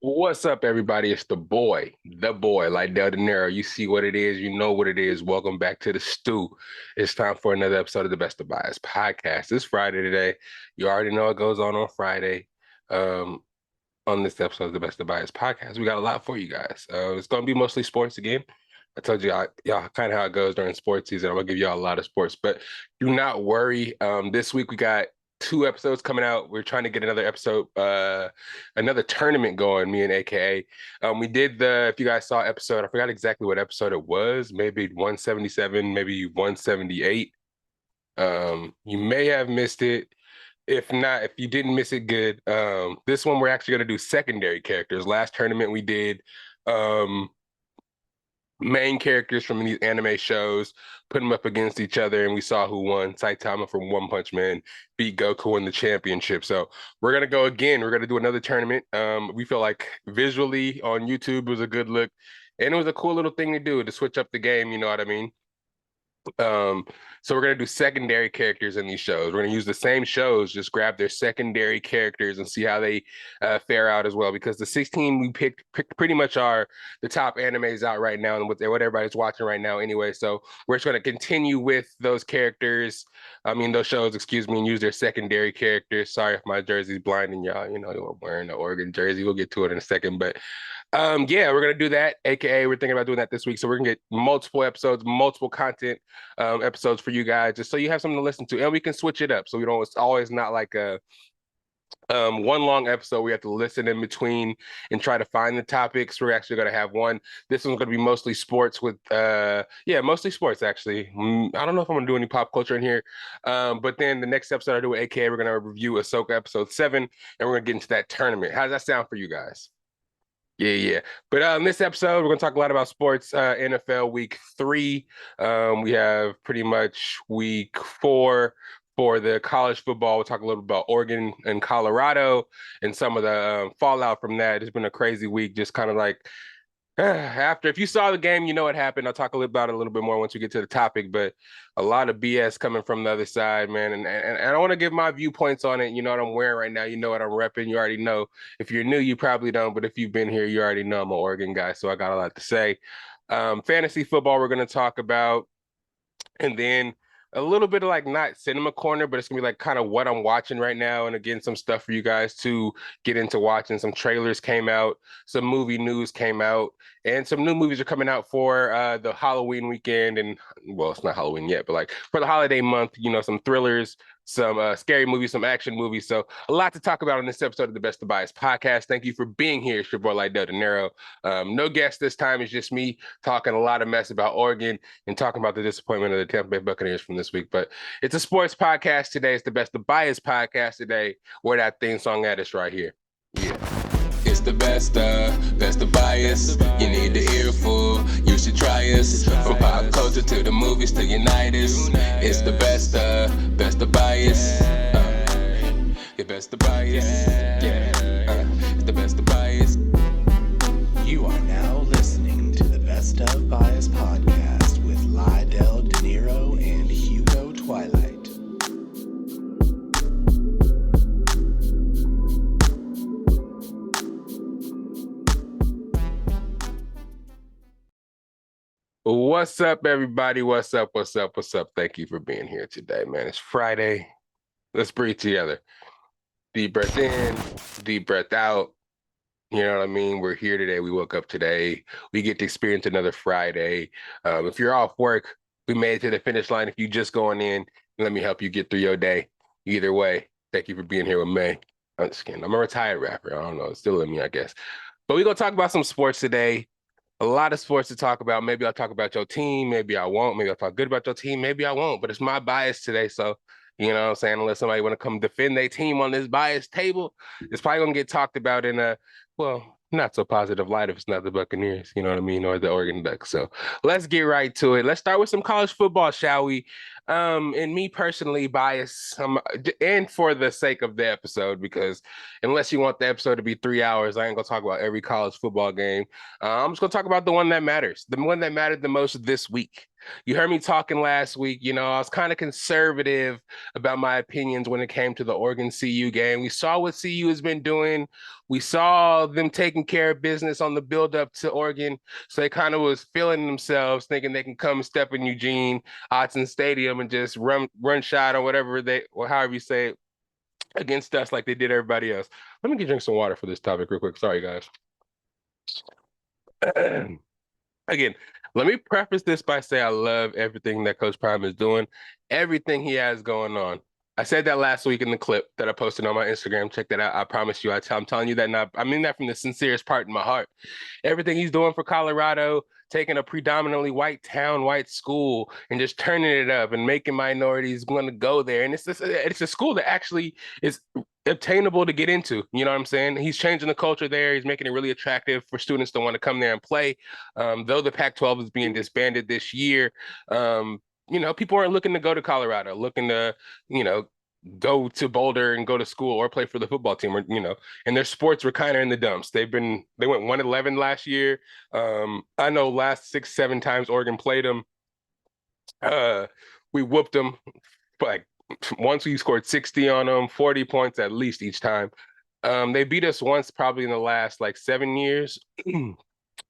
What's up, everybody? It's the boy, Lydell Dinero. You see what it is, you know what it is. Welcome back to the stew. It's time for another episode of the Best of Bias podcast. It's Friday today. You already know what goes on Friday. Um, on this episode of the Best of Bias podcast, we got a lot for you guys. It's going to be mostly sports again. I told you, y'all, kind of how it goes during sports season. I'm gonna give y'all a lot of sports, but do not worry. This week we got two episodes coming out. We're trying to get another episode, another tournament going. Me and AKA, we did if you guys saw episode, I forgot exactly what episode it was. Maybe 177, maybe 178. You may have missed it. If not, if you didn't miss it, good. This one we're actually gonna do secondary characters. Last tournament we did. Um, Main characters from these anime shows, put them up against each other, and we saw who won. Saitama from One Punch Man beat Goku in the championship. So we're gonna go again. We're gonna do another tournament. We feel like visually on YouTube was a good look, and it was a cool little thing to do to switch up the game. You know what I mean? Um, so we're gonna do secondary characters in these shows. We're gonna use the same shows, just grab their secondary characters and see how they fare out as well. Because the 16 we picked pretty much are the top animes out right now and what everybody's watching right now anyway. So we're just gonna continue with those characters. I mean those shows, excuse me, and use their secondary characters. Sorry if my jersey's blinding y'all. You know, I'm wearing the Oregon jersey. We'll get to it in a second, but yeah, we're gonna do that. AKA, we're thinking about doing that this week. So we're gonna get multiple episodes, multiple content episodes for you guys, just so you have something to listen to, and we can switch it up. So we don't. It's always not like a one long episode we have to listen in between and try to find the topics. We're actually going to have one. This one's going to be mostly sports with yeah, mostly sports actually. I don't know if I'm going to do any pop culture in here, but then the next episode I do with AKA, we're going to review Ahsoka episode 7, and we're going to get into that tournament. How does that sound for you guys? Yeah, yeah. But this episode, we're going to talk a lot about sports. NFL week 3. We have pretty much week 4 for the college football. We'll talk a little about Oregon and Colorado and some of the fallout from that. It's been a crazy week, just kind of like after, if you saw the game, you know what happened. I'll talk about it a little bit more once we get to the topic, but a lot of BS coming from the other side, man. And I want to give my viewpoints on it. You know what I'm wearing right now. You know what I'm repping. You already know. If you're new, you probably don't, but if you've been here, you already know I'm an Oregon guy, so I got a lot to say. Fantasy football, we're going to talk about, and then a little bit of like not cinema corner, but it's gonna be like kind of what I'm watching right now. And again, some stuff for you guys to get into watching. Some trailers came out, some movie news came out, and some new movies are coming out for the Halloween weekend. And well, it's not Halloween yet, but like for the holiday month, you know, some thrillers, some scary movies, some action movies. So a lot to talk about on this episode of the Best of Bias podcast. Thank you for being here. It's your boy Lydell Dinero. No guest this time. It's just me talking a lot of mess about Oregon and talking about the disappointment of the Tampa Bay Buccaneers from this week. But it's a sports podcast today. It's the Best of Bias podcast today. Where that theme song at is right here. Yeah. It's the best of bias. You need the earful, you should try us. From pop culture to the movies to Unitas. It's the best of bias. Your best of bias. Yeah, it's the best of bias. You are now listening to the Best of Bias podcast with Lydell Dinero and Hugo Twilight. What's up, everybody? What's up? What's up? What's up? Thank you for being here today, man. It's Friday. Let's breathe together. Deep breath in, deep breath out. You know what I mean? We're here today. We woke up today. We get to experience another Friday. If you're off work, we made it to the finish line. If you just going in, let me help you get through your day. Either way, thank you for being here with me. I'm just kidding. I'm a retired rapper. I don't know. It's still in me, I guess. But we're going to talk about some sports today. A lot of sports to talk about. Maybe I'll talk about your team. Maybe I won't. Maybe I'll talk good about your team. Maybe I won't. But it's my bias today. So, you know what I'm saying? Unless somebody want to come defend their team on this bias table, it's probably going to get talked about in a, well, not so positive light if it's not the Buccaneers, you know what I mean, or the Oregon Ducks. So let's get right to it. Let's start with some college football, shall we? And me personally, bias, and for the sake of the episode, because unless you want the episode to be 3 hours, I ain't gonna talk about every college football game. I'm just gonna talk about the one that matters, the one that mattered the most this week. You heard me talking last week. I was kind of conservative about my opinions when it came to the Oregon CU game. We saw what CU has been doing. We saw them taking care of business on the build up to Oregon. So they kind of was feeling themselves, thinking they can come step in Eugene, Autzen Stadium and just run shot or whatever or however you say it, against us like they did everybody else. Let me get drink some water for this topic real quick. Sorry, guys. Again, let me preface this by saying I love everything that Coach Prime is doing, everything he has going on. I said that last week in the clip that I posted on my Instagram. Check that out. I promise you, I'm telling you that now. I mean that from the sincerest part in my heart. Everything he's doing for Colorado, taking a predominantly white town, white school, and just turning it up and making minorities want to go there. And it's a school that actually is obtainable to get into. You know what I'm saying? He's changing the culture there. He's making it really attractive for students to want to come there and play. Though the Pac-12 is being disbanded this year, people aren't looking to go to Colorado, looking to, go to Boulder and go to school or play for the football team, and their sports were kind of in the dumps. They went 1-11 last year. I know last 6-7 times Oregon played them, we whooped them. Like once we scored 60 on them, 40 points at least each time. They beat us once probably in the last like 7 years. And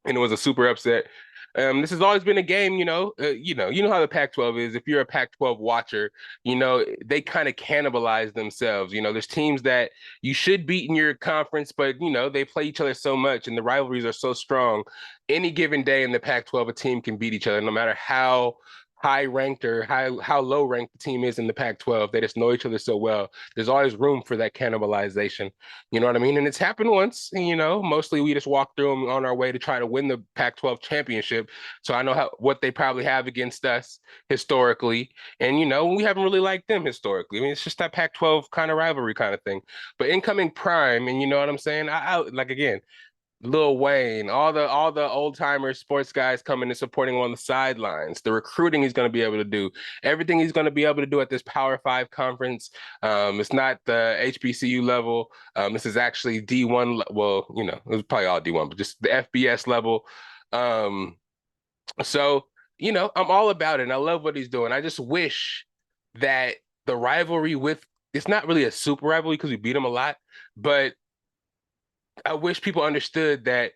it was a super upset. This has always been a game, how the Pac-12 is. If you're a Pac-12 watcher, they kind of cannibalize themselves. There's teams that you should beat in your conference, but they play each other so much and the rivalries are so strong. Any given day in the Pac-12, a team can beat each other, no matter how high ranked or how low ranked the team is in the Pac-12. They just know each other so well. There's always room for that cannibalization. You know what I mean? And it's happened once. Mostly we just walk through them on our way to try to win the Pac-12 championship. So I know what they probably have against us historically, and we haven't really liked them historically. I mean, it's just that Pac-12 kind of rivalry kind of thing. But incoming prime, and you know what I'm saying? I like again. Lil Wayne, all the old timers, sports guys coming and supporting him on the sidelines. The recruiting he's going to be able to do, everything he's going to be able to do at this Power Five conference. It's not the HBCU level. This is actually D1. Well, it was probably all D1, but just the FBS level. So I'm all about it. And I love what he's doing. I just wish that the rivalry it's not really a super rivalry because we beat him a lot, but I wish people understood that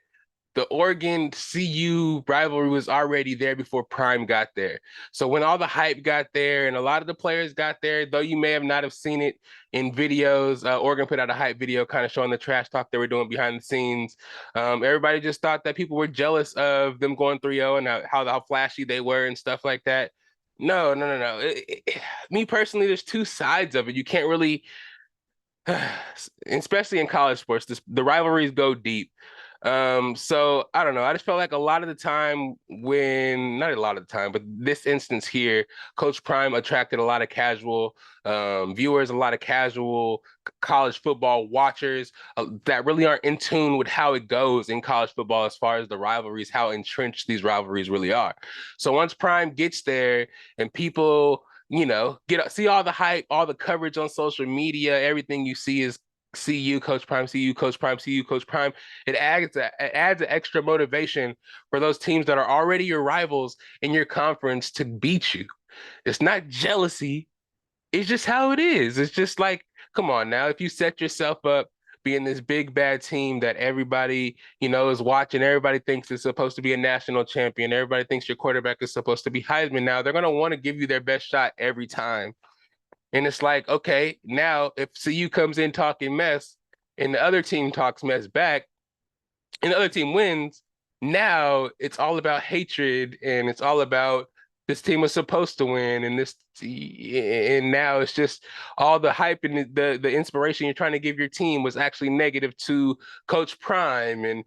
the Oregon CU rivalry was already there before Prime got there. So when all the hype got there and a lot of the players got there, though you may have not have seen it in videos, Oregon put out a hype video kind of showing the trash talk they were doing behind the scenes. Everybody just thought that people were jealous of them going 3-0 and how flashy they were and stuff like that. No. Me personally, there's two sides of it. You can't really especially in college sports, the rivalries go deep. So I don't know. I just felt like a lot of the time not a lot of the time, but this instance here, Coach Prime attracted a lot of casual viewers, a lot of casual college football watchers that really aren't in tune with how it goes in college football as far as the rivalries, how entrenched these rivalries really are. So once Prime gets there and people see all the hype, all the coverage on social media, everything you see is CU, Coach Prime, CU, Coach Prime, CU, Coach Prime. It adds an extra motivation for those teams that are already your rivals in your conference to beat you. It's not jealousy. It's just how it is. It's just like, come on now, if you set yourself up being this big bad team that everybody, is watching, everybody thinks is supposed to be a national champion, everybody thinks your quarterback is supposed to be Heisman now, they're going to want to give you their best shot every time. And it's like, okay, now if CU comes in talking mess and the other team talks mess back and the other team wins, now it's all about hatred and it's all about this team was supposed to win and now it's just all the hype and the inspiration you're trying to give your team was actually negative to Coach Prime, and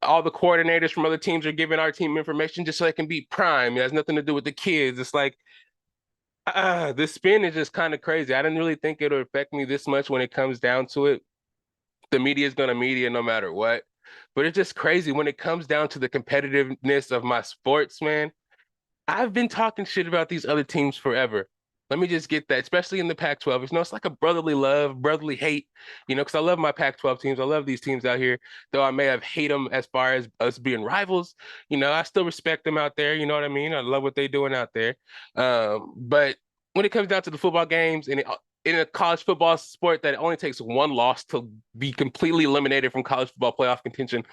all the coordinators from other teams are giving our team information just so they can beat Prime. It has nothing to do with the kids. It's like the spin is just kind of crazy. I didn't really think it would affect me this much when it comes down to it. The media is going to media no matter what. But it's just crazy when it comes down to the competitiveness of my sports, man. I've been talking shit about these other teams forever. Let me just get that, especially in the Pac-12. It's like a brotherly love, brotherly hate, because I love my Pac-12 teams. I love these teams out here, though I may have hate them as far as us being rivals. I still respect them out there. You know what I mean? I love what they're doing out there. But when it comes down to the football games and in a college football sport that only takes one loss to be completely eliminated from college football playoff contention,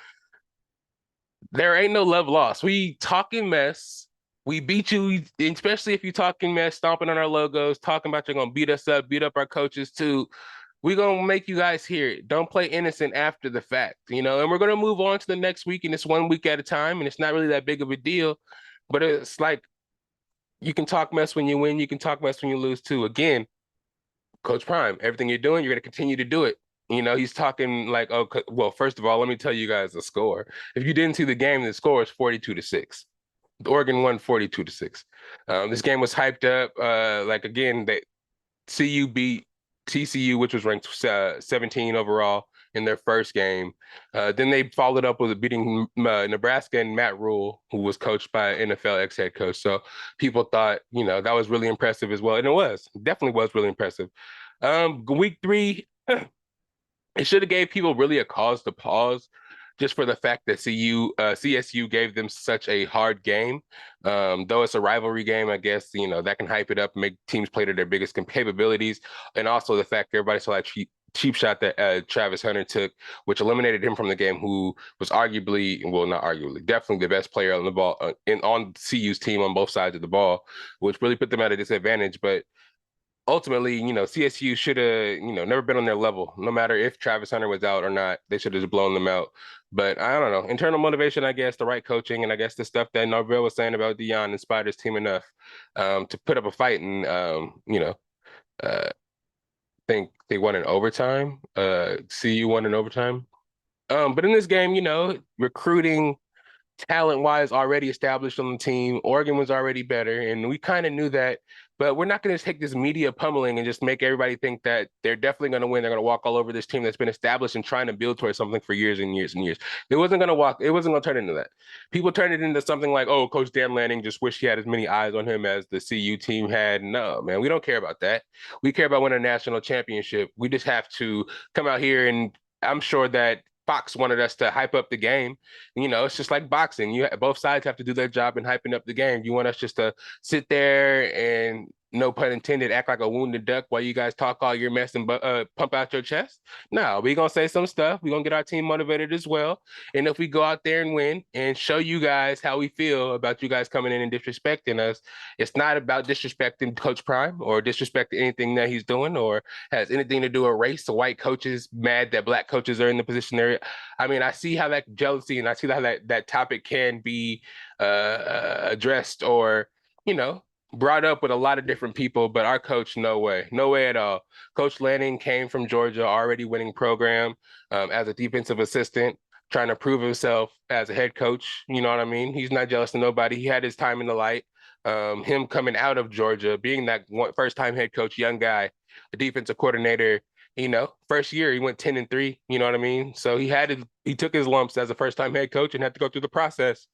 there ain't no love lost. We talking mess. We beat you, especially if you talking mess, stomping on our logos, talking about you're gonna beat us up, beat up our coaches too. We gonna make you guys hear it. Don't play innocent after the fact, And we're gonna move on to the next week, and it's 1 week at a time, and it's not really that big of a deal. But it's like you can talk mess when you win, you can talk mess when you lose too. Again, Coach Prime, everything you're doing, you're gonna continue to do it. He's talking like, oh, well, first of all, let me tell you guys the score. If you didn't see the game, the score is 42-6. Oregon won 42-6. This game was hyped up. Like again, they CU beat TCU, which was ranked 17 overall in their first game. Then they followed up with beating Nebraska and Matt Rule, who was coached by NFL ex-head coach. So people thought, that was really impressive as well. And it definitely was really impressive. Week 3, it should have gave people really a cause to pause just for the fact that CSU gave them such a hard game. Though it's a rivalry game, I guess, that can hype it up, make teams play to their biggest capabilities. And also the fact that everybody saw that cheap shot that Travis Hunter took, which eliminated him from the game, who was arguably, well, not arguably, definitely the best player on the ball on CU's team on both sides of the ball, which really put them at a disadvantage. But ultimately, CSU should have, never been on their level. No matter if Travis Hunter was out or not, they should have just blown them out. But I don't know. Internal motivation, I guess, the right coaching, and I guess the stuff that Norvell was saying about Deion inspired his team enough to put up a fight and, uh, think they won in overtime. CU won in overtime. But in this game, recruiting talent-wise already established on the team. Oregon was already better, and we kind of knew that. But we're not going to take this media pummeling and just make everybody think that they're definitely going to win. They're going to walk all over this team that's been established and trying to build towards something for years and years and years. It wasn't going to walk. It wasn't going to turn into that. People turned it into something like, oh, Coach Dan Lanning just wished he had as many eyes on him as the CU team had. No, man, we don't care about that. We care about winning a national championship. We just have to come out here, and I'm sure that Fox wanted us to hype up the game. It's just like boxing. Both sides have to do their job in hyping up the game. You want us just to sit there and, no pun intended, act like a wounded duck while you guys talk all your mess and pump out your chest? No, we're going to say some stuff. We're going to get our team motivated as well. And if we go out there and win and show you guys how we feel about you guys coming in and disrespecting us, it's not about disrespecting Coach Prime or disrespecting anything that he's doing or has anything to do with race. The white coaches mad that black coaches are in the position they're. I mean, I see how that jealousy and I see how that topic can be addressed or, brought up with a lot of different people, but our coach, no way at all. Coach Lanning came from Georgia, already winning program as a defensive assistant, trying to prove himself as a head coach. You know what I mean? He's not jealous of nobody. He had his time in the light. Him coming out of Georgia, being that first-time head coach, young guy, a defensive coordinator. First year he went 10-3. You know what I mean? So he took his lumps as a first-time head coach and had to go through the process.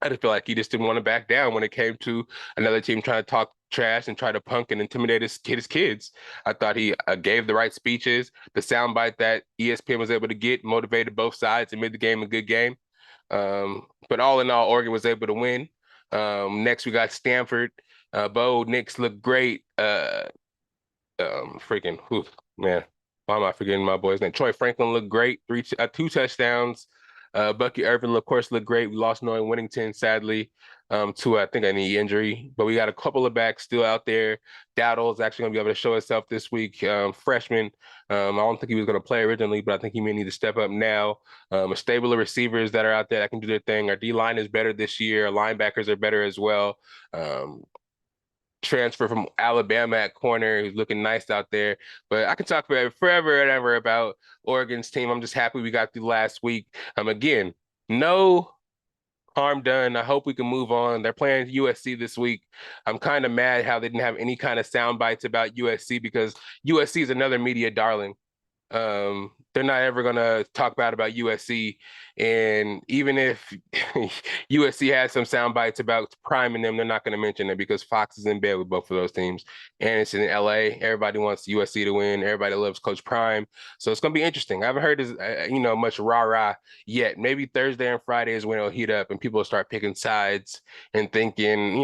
I just feel like he just didn't want to back down when it came to another team trying to talk trash and try to punk and intimidate his kids. I thought he gave the right speeches. The soundbite that ESPN was able to get motivated both sides and made the game a good game. But all in all, Oregon was able to win. Next, we got Stanford. Bo Nix looked great. Man, why am I forgetting my boy's name? Troy Franklin looked great. 2 touchdowns. Bucky Irvin, of course, looked great. We lost Noah Whittington, sadly, to I think a knee injury. But we got a couple of backs still out there. Dowdle's actually going to be able to show himself this week. Freshman. I don't think he was going to play originally, but I think he may need to step up now. A stable of receivers that are out there that can do their thing. Our D-line is better this year. Our linebackers are better as well. Transfer from Alabama at corner. He's looking nice out there. But I can talk forever and ever about Oregon's team. I'm just happy we got through last week. Again, no harm done. I hope we can move on. They're playing USC this week. I'm kind of mad how they didn't have any kind of sound bites about USC because USC is another media darling. They're not ever gonna talk bad about USC. And even if USC has some sound bites about priming them, they're not gonna mention it because Fox is in bed with both of those teams. And it's in LA. Everybody wants USC to win. Everybody loves Coach Prime. So it's gonna be interesting. I haven't heard much rah-rah yet. Maybe Thursday and Friday is when it'll heat up and people will start picking sides and thinking,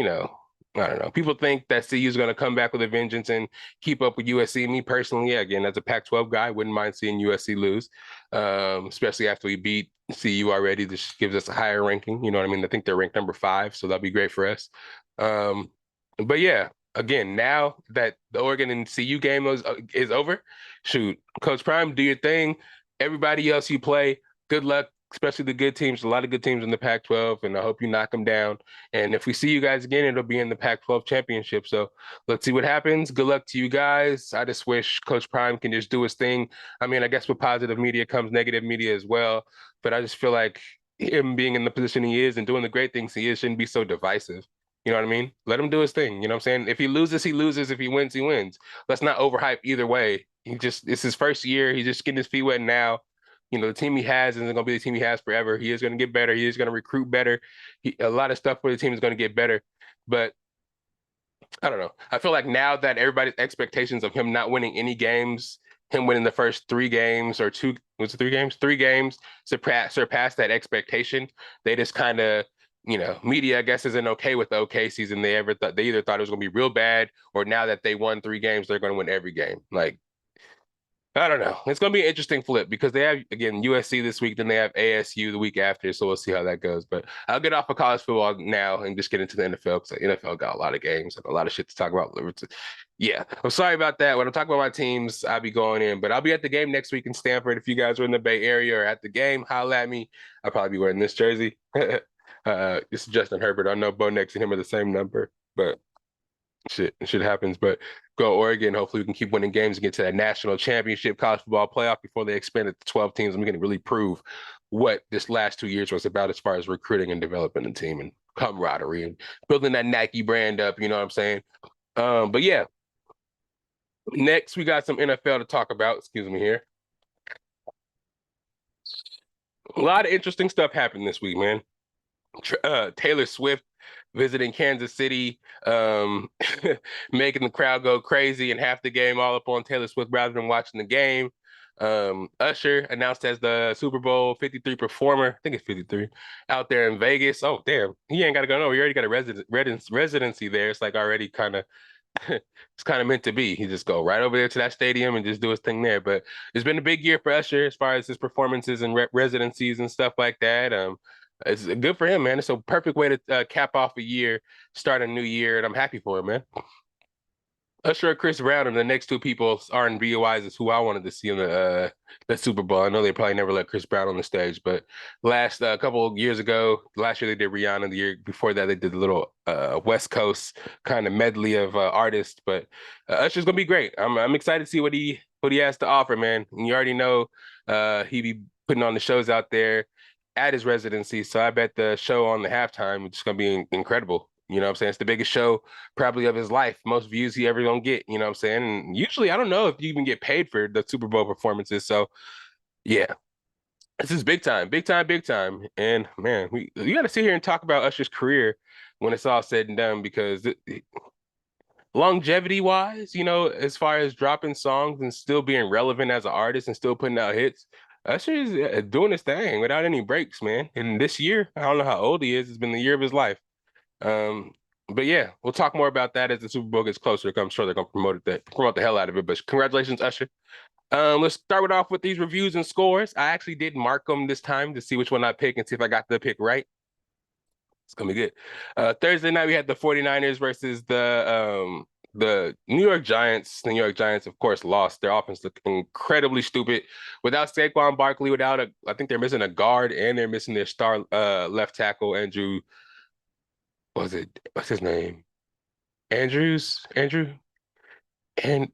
I don't know. People think that CU is going to come back with a vengeance and keep up with USC. Me personally, yeah, again, as a Pac-12 guy, wouldn't mind seeing USC lose, especially after we beat CU already. This gives us a higher ranking. You know what I mean? I think they're ranked number 5, so that'd be great for us. But yeah, again, now that the Oregon and CU game is over, shoot, Coach Prime, do your thing. Everybody else you play, good luck, especially the good teams. A lot of good teams in the Pac-12, and I hope you knock them down. And if we see you guys again, it'll be in the Pac-12 championship. So let's see what happens. Good luck to you guys. I just wish Coach Prime can just do his thing. I mean, I guess with positive media comes negative media as well. But I just feel like him being in the position he is and doing the great things he is shouldn't be so divisive. You know what I mean? Let him do his thing. You know what I'm saying? If he loses, he loses. If he wins, he wins. Let's not overhype either way. It's his first year. He's just getting his feet wet now. The team he has isn't going to be the team he has forever. He is going to get better. He is going to recruit better. A lot of stuff for the team is going to get better. But I don't know. I feel like now that everybody's expectations of him not winning any games, him winning the first 3 games or two, was it 3 games? 3 games surpassed that expectation. They just kind of, media, I guess, isn't okay with the OK season. They either thought it was going to be real bad, or now that they won 3 games, they're going to win every game. Like, I don't know. It's going to be an interesting flip because they have, again, USC this week, then they have ASU the week after. So we'll see how that goes. But I'll get off of college football now and just get into the NFL because the NFL got a lot of games and a lot of shit to talk about. Yeah, I'm sorry about that. When I'm talking about my teams, I'll be going in. But I'll be at the game next week in Stanford. If you guys are in the Bay Area or at the game, holla at me. I'll probably be wearing this jersey. This is Justin Herbert. I know Bo Nix and him are the same number, but shit happens. But go Oregon. Hopefully we can keep winning games and get to that national championship college football playoff before they expand it to 12 teams. And we can really prove what this last 2 years was about as far as recruiting and developing the team and camaraderie and building that Nike brand up. You know what I'm saying? But yeah, next we got some NFL to talk about. Excuse me here. A lot of interesting stuff happened this week, man. Taylor Swift visiting Kansas City, making the crowd go crazy and half the game all up on Taylor Swift rather than watching the game. Usher announced as the Super Bowl 53 performer, I think it's 53, out there in Vegas. Oh, damn. He ain't got to go nowhere. He already got a residency there. It's like already kind of it's kind of meant to be. He just go right over there to that stadium and just do his thing there. But it's been a big year for Usher as far as his performances and residencies and stuff like that. It's good for him, man. It's a perfect way to cap off a year, start a new year, and I'm happy for him, man. Usher, Chris Brown, and the next 2 people R&B wise is who I wanted to see in the Super Bowl. I know they probably never let Chris Brown on the stage, but last couple of years ago, last year they did Rihanna. The year before that, they did a little West Coast kind of medley of artists. But Usher's gonna be great. I'm excited to see what he has to offer, man. And you already know he be putting on the shows out there at his residency. So I bet the show on the halftime is just gonna be incredible. You know what I'm saying? It's the biggest show probably of his life, most views he ever gonna get. You know what I'm saying? And usually I don't know if you even get paid for the Super Bowl performances. So yeah, this is big time, big time, big time. And man, you got to sit here and talk about Usher's career when it's all said and done because longevity wise, as far as dropping songs and still being relevant as an artist and still putting out hits, Usher is doing his thing without any breaks, man. And this year, I don't know how old he is. It's been the year of his life. But yeah, we'll talk more about that as the Super Bowl gets closer. I'm sure they're gonna promote the hell out of it. But congratulations, Usher. Let's start it off with these reviews and scores. I actually did mark them this time to see which one I pick and see if I got the pick right. It's gonna be good. Thursday night we had the 49ers versus the New York Giants. The New York Giants, of course, lost. Their offense looked incredibly stupid. Without Saquon Barkley, I think they're missing a guard and they're missing their star left tackle, Andrew. What's his name? Andrew? And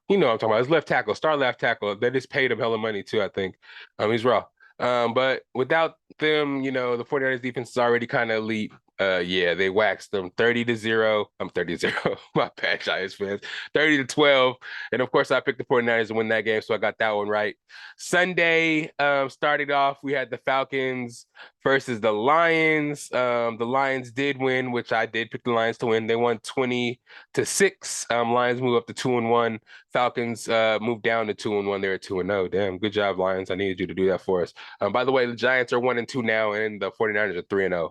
you know what I'm talking about. His left tackle, star left tackle. They just paid him hella money too, I think. He's raw. But without them, the 49ers defense is already kind of elite. Yeah, they waxed them 30-0. I'm 30-0. My bad, Giants fans. 30-12. And of course, I picked the 49ers to win that game, so I got that one right. Sunday, started off, we had the Falcons versus the Lions. The Lions did win, which I did pick the Lions to win. They won 20-6. Lions move up to 2-1. Falcons moved down to 2-1. They're at 2-0. Damn, good job, Lions. I needed you to do that for us. By the way, the Giants are 1-2 now, and the 49ers are 3-0.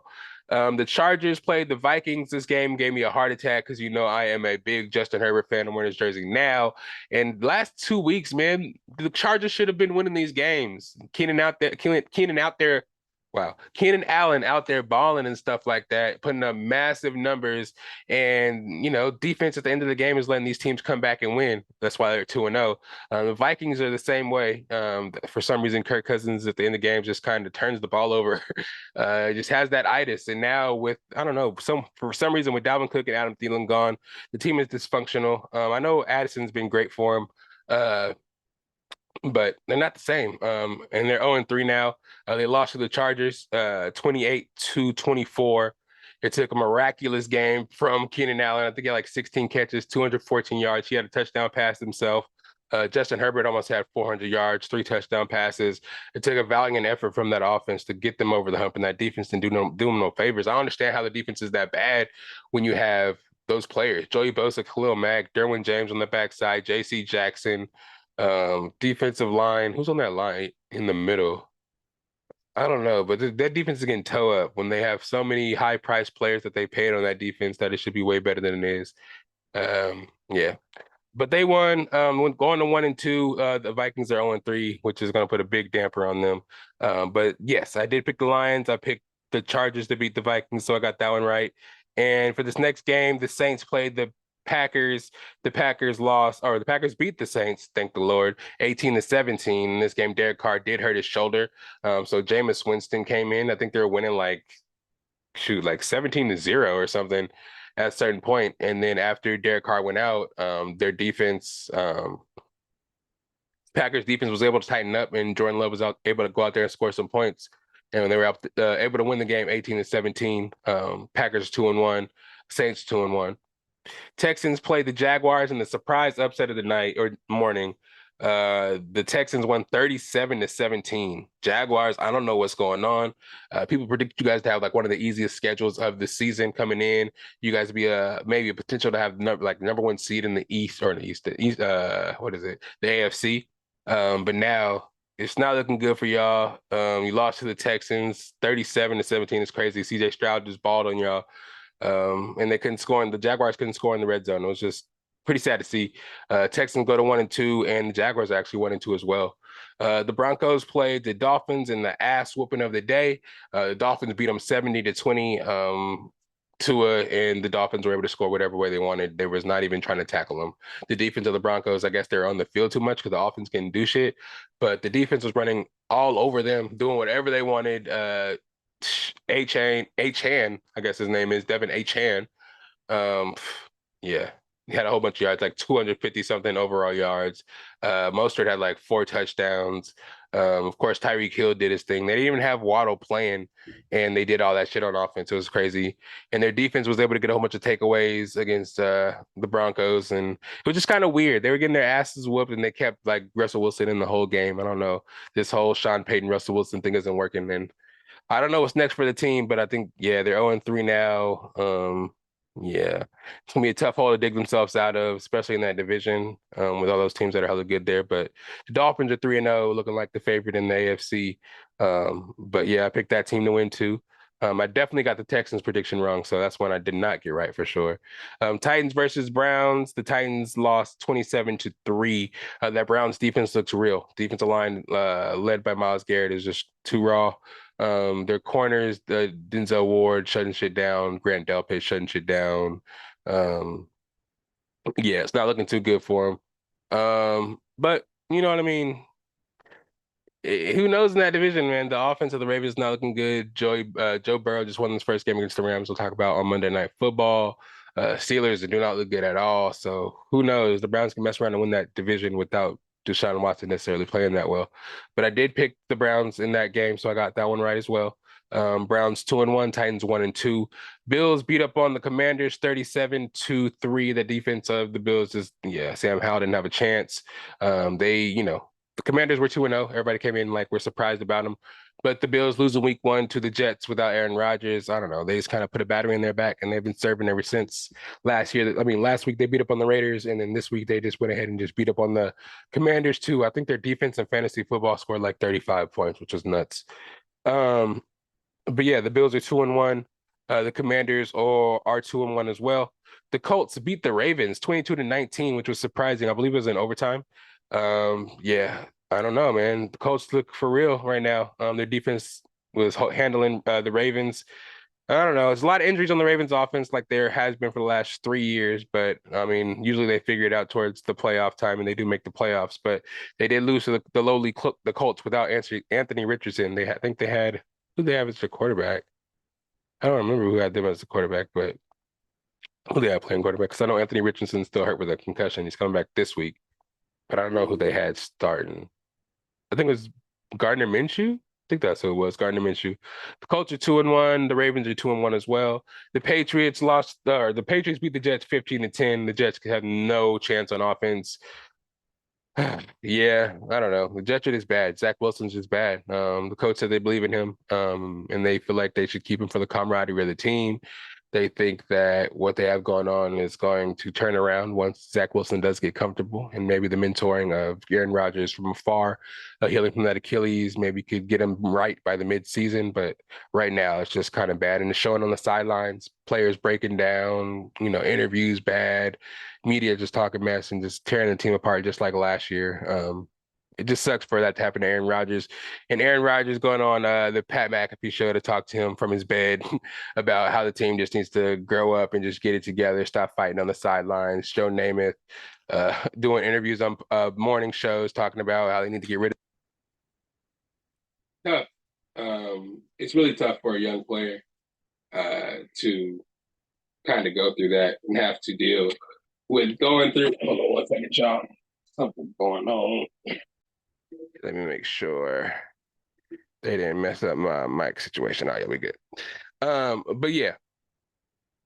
The Chargers played the Vikings. This game gave me a heart attack because you know I am a big Justin Herbert fan. I'm wearing his jersey now. And last 2 weeks, man, the Chargers should have been winning these games. Keenan Allen out there balling and stuff like that, putting up massive numbers. And, you know, defense at the end of the game is letting these teams come back and win. That's why they're 2-0. The Vikings are the same way. For some reason, Kirk Cousins at the end of the game just kind of turns the ball over. Just has that itis. And now with, I don't know, for some reason with Dalvin Cook and Adam Thielen gone, the team is dysfunctional. I know Addison's been great for him. But they're not the same. And they're 0-3 now. They lost to the Chargers 28-24. It took a miraculous game from Keenan Allen. I think he had like 16 catches, 214 yards. He had a touchdown pass himself. Justin Herbert almost had 400 yards, 3 touchdown passes. It took a valiant effort from that offense to get them over the hump, and that defense didn't do them no favors. I understand how the defense is that bad when you have those players: Joey Bosa, Khalil Mack, Derwin James on the backside, J.C. Jackson. Defensive line. Who's on that line in the middle? I don't know, but that defense is getting toe up when they have so many high priced players that they paid on that defense that it should be way better than it is. Yeah. But they won. When going to 1-2, the Vikings are 0-3, which is going to put a big damper on them. But yes, I did pick the Lions. I picked the Chargers to beat the Vikings, so I got that one right. And for this next game, the Saints played the Packers. The Packers lost, or the Packers beat the Saints, thank the Lord, 18-17. In this game, Derek Carr did hurt his shoulder. So Jameis Winston came in. I think they were winning like 17-0 or something at a certain point. And then after Derek Carr went out, their defense, Packers defense was able to tighten up, and Jordan Love was able to go out there and score some points. And they were able to win the game 18-17. Packers 2-1, Saints 2-1. Texans played the Jaguars in the surprise upset of the night or morning. The Texans won 37-17. Jaguars, I don't know what's going on. People predict you guys to have like one of the easiest schedules of the season coming in. You guys be maybe a potential to have number one seed in the East or in the East. What is it? The AFC. But now it's not looking good for y'all. You lost to the Texans 37-17. It's crazy. CJ Stroud just balled on y'all. And they couldn't score, and the Jaguars couldn't score in the red zone. It was just pretty sad to see. Texans go to 1-2, and the Jaguars are actually 1-2 as well. The Broncos played the Dolphins in the ass whooping of the day. The Dolphins beat them 70-20. Tua and the Dolphins were able to score whatever way they wanted. They was not even trying to tackle them. The defense of the Broncos, I guess they're on the field too much because the offense can do shit. But the defense was running all over them, doing whatever they wanted. Achane, I guess his name is Devin Achane. Yeah, he had a whole bunch of yards, like 250 something overall yards. Mostert had like 4 touchdowns. Of course, Tyreek Hill did his thing. They didn't even have Waddle playing, and they did all that shit on offense. It was crazy. And their defense was able to get a whole bunch of takeaways against the Broncos, and it was just kind of weird. They were getting their asses whooped, and they kept like Russell Wilson in the whole game. I don't know. This whole Sean Payton, Russell Wilson thing isn't working, and I don't know what's next for the team, but I think, yeah, they're 0-3 now. Yeah, it's gonna be a tough hole to dig themselves out of, especially in that division, with all those teams that are hella good there. But the Dolphins are 3-0, looking like the favorite in the AFC. But yeah, I picked that team to win too. I definitely got the Texans prediction wrong, so that's one I did not get right for sure. Titans versus Browns. The Titans lost 27-3. That Browns defense looks real. Defensive line, led by Myles Garrett, is just too raw. Their corners, the Denzel Ward shutting shit down, Grant Delpit shutting shit down. Yeah, it's not looking too good for them. But you know what I mean? Who knows in that division, man? The offense of the Ravens is not looking good. Joe Burrow just won his first game against the Rams. We'll talk about on Monday Night Football. Steelers do not look good at all. So who knows? The Browns can mess around and win that division without Deshaun Watson necessarily playing that well. But I did pick the Browns in that game, so I got that one right as well. Browns 2-1, Titans 1-2. Bills beat up on the Commanders 37-3. The defense of the Bills is, Sam Howell didn't have a chance. The Commanders were 2-0. Everybody came in like we're surprised about them. But the Bills losing week 1 to the Jets without Aaron Rodgers, I don't know. They just kind of put a battery in their back, and they've been serving ever since last year. I mean, last week they beat up on the Raiders, and then this week they just went ahead and just beat up on the Commanders too. I think their defense in fantasy football scored like 35 points, which was nuts. Um, but yeah, the Bills are 2-1. The Commanders are 2-1 as well. The Colts beat the Ravens 22-19, which was surprising. I believe it was in overtime. Yeah, I don't know, man. The Colts look for real right now. Their defense was handling the Ravens. I don't know. There's a lot of injuries on the Ravens offense, like there has been for the last 3 years. But I mean, usually they figure it out towards the playoff time, and they do make the playoffs. But they did lose to the lowly the Colts without Anthony Richardson. I think they had who they have as their quarterback. I don't remember who had them as the quarterback, but who they had playing quarterback. Because I know Anthony Richardson's still hurt with a concussion. He's coming back this week, but I don't know who they had starting. I think it was Gardner Minshew. I think that's who it was, Gardner Minshew. The Colts are 2-1. The Ravens are 2-1 as well. The Patriots the Patriots beat the Jets 15-10. The Jets have no chance on offense. Yeah, I don't know. The Jets are just bad. Zach Wilson's just bad. The coach said they believe in him, and they feel like they should keep him for the camaraderie of the team. They think that what they have going on is going to turn around once Zach Wilson does get comfortable, and maybe the mentoring of Aaron Rodgers from afar, healing from that Achilles, maybe could get him right by the midseason. But right now, it's just kind of bad, and it's showing on the sidelines. Players breaking down, interviews bad, media just talking mess and just tearing the team apart, just like last year. It just sucks for that to happen to Aaron Rodgers. And Aaron Rodgers going on the Pat McAfee show to talk to him from his bed about how the team just needs to grow up and just get it together, stop fighting on the sidelines. Joe Namath doing interviews on morning shows talking about how they need to get rid of. Tough. It's really tough for a young player to kind of go through that and have to deal with going through. Hold on 1 second, y'all. Something's going on. Let me make sure they didn't mess up my mic situation. Oh, yeah, we good. But yeah,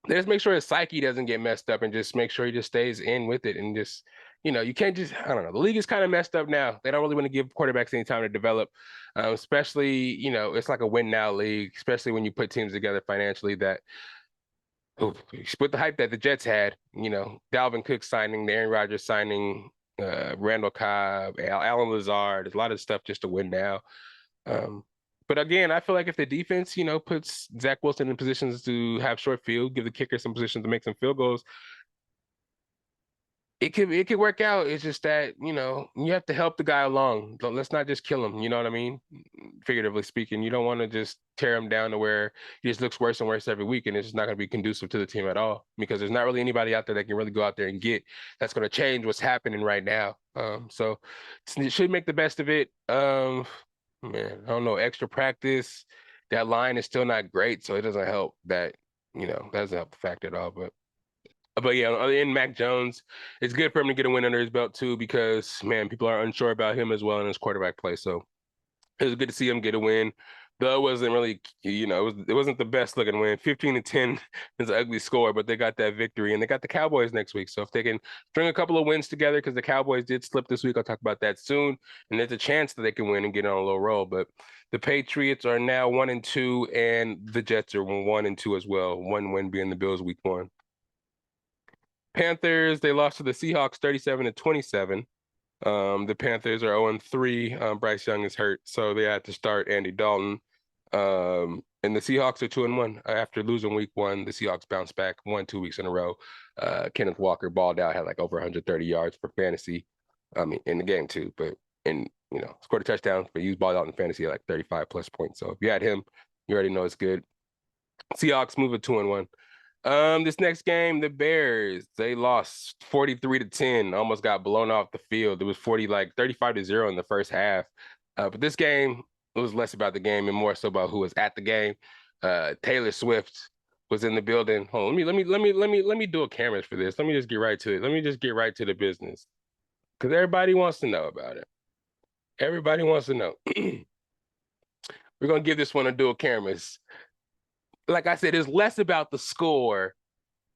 just make sure his psyche doesn't get messed up and just make sure he just stays in with it and just, you can't just, I don't know. The league is kind of messed up now. They don't really want to give quarterbacks any time to develop, especially, it's like a win now league, especially when you put teams together financially that, with the hype that the Jets had, Dalvin Cook signing, the Aaron Rodgers signing, Randall Cobb, Alan Lazard, there's a lot of stuff just to win now. But again, I feel like if the defense, puts Zach Wilson in positions to have short field, give the kicker some positions to make some field goals, it could work out. It's just that, you have to help the guy along. Let's not just kill him, you know what I mean? Figuratively speaking, you don't want to just tear him down to where he just looks worse and worse every week, and it's just not going to be conducive to the team at all because there's not really anybody out there that can really go out there and get that's going to change what's happening right now. So it should make the best of it. Man, I don't know, extra practice. That line is still not great, so it doesn't help that, that doesn't help the fact at all, but yeah, in Mac Jones, it's good for him to get a win under his belt too, because man, people are unsure about him as well in his quarterback play. So it was good to see him get a win. Though it wasn't really, it wasn't the best looking win. 15-10 is an ugly score, but they got that victory, and they got the Cowboys next week. So if they can string a couple of wins together, because the Cowboys did slip this week, I'll talk about that soon. And there's a chance that they can win and get on a low roll. But the Patriots are now 1-2, and the Jets are 1-2 as well. One win being the Bills week 1. Panthers, they lost to the Seahawks 37-27. The Panthers are 0-3. Bryce Young is hurt, so they had to start Andy Dalton. And the Seahawks are 2-1. After losing week 1, the Seahawks bounced back, won 2 weeks in a row. Kenneth Walker balled out, had like over 130 yards for fantasy. I mean, in the game too, but scored a touchdown, but he was balled out in fantasy at like 35 plus points. So if you had him, you already know it's good. Seahawks move at 2-1. This next game, the Bears, they lost 43-10, almost got blown off the field. It was 35-0 in the first half. But this game, it was less about the game and more so about who was at the game. Taylor Swift was in the building. Hold on, let me do a cameras for this. Let me just get right to it. Let me just get right to the business. Because everybody wants to know about it. Everybody wants to know. We're gonna give this one a dual cameras. Like I said, it's less about the score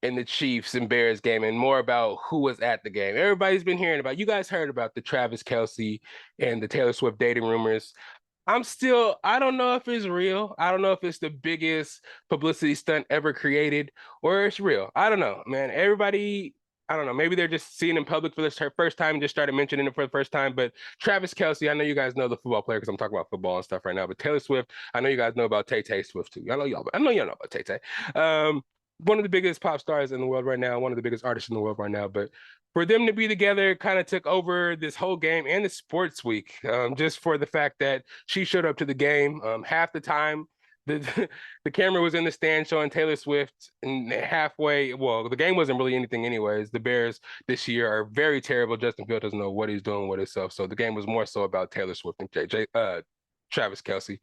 in the Chiefs and Bears game and more about who was at the game. Everybody's been hearing about. You guys heard about the Travis Kelce and the Taylor Swift dating rumors. I don't know if it's real. I don't know if it's the biggest publicity stunt ever created or it's real. I don't know, man. Everybody, I don't know. Maybe they're just seeing in public for this first time, just started mentioning it for the first time. But Travis Kelce, I know you guys know the football player because I'm talking about football and stuff right now. But Taylor Swift, I know you guys know about Tay Swift too. I know y'all know about Tay. One of the biggest pop stars in the world right now, one of the biggest artists in the world right now. But for them to be together kind of took over this whole game and the sports week, just for the fact that she showed up to the game half the time. The the camera was in the stand showing Taylor Swift, and halfway, well, the game wasn't really anything anyways. The Bears this year are very terrible. Justin Fields doesn't know what he's doing with himself, so the game was more so about Taylor Swift and Travis Kelce.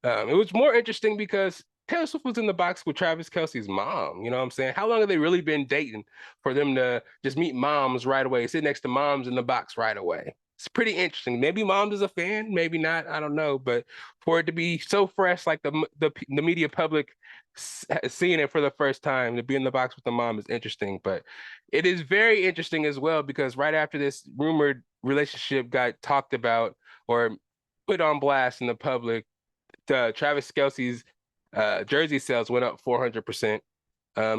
It was more interesting because Taylor Swift was in the box with Travis Kelce's mom. You know what I'm saying? How long have they really been dating for them to just meet moms right away, sit next to moms in the box right away? It's pretty interesting. Maybe moms is a fan, maybe not. I don't know. But for it to be so fresh, like the media public seeing it for the first time, to be in the box with the mom is interesting. But it is very interesting as well because right after this rumored relationship got talked about or put on blast in the public, Travis Kelce's jersey sales went up 400%.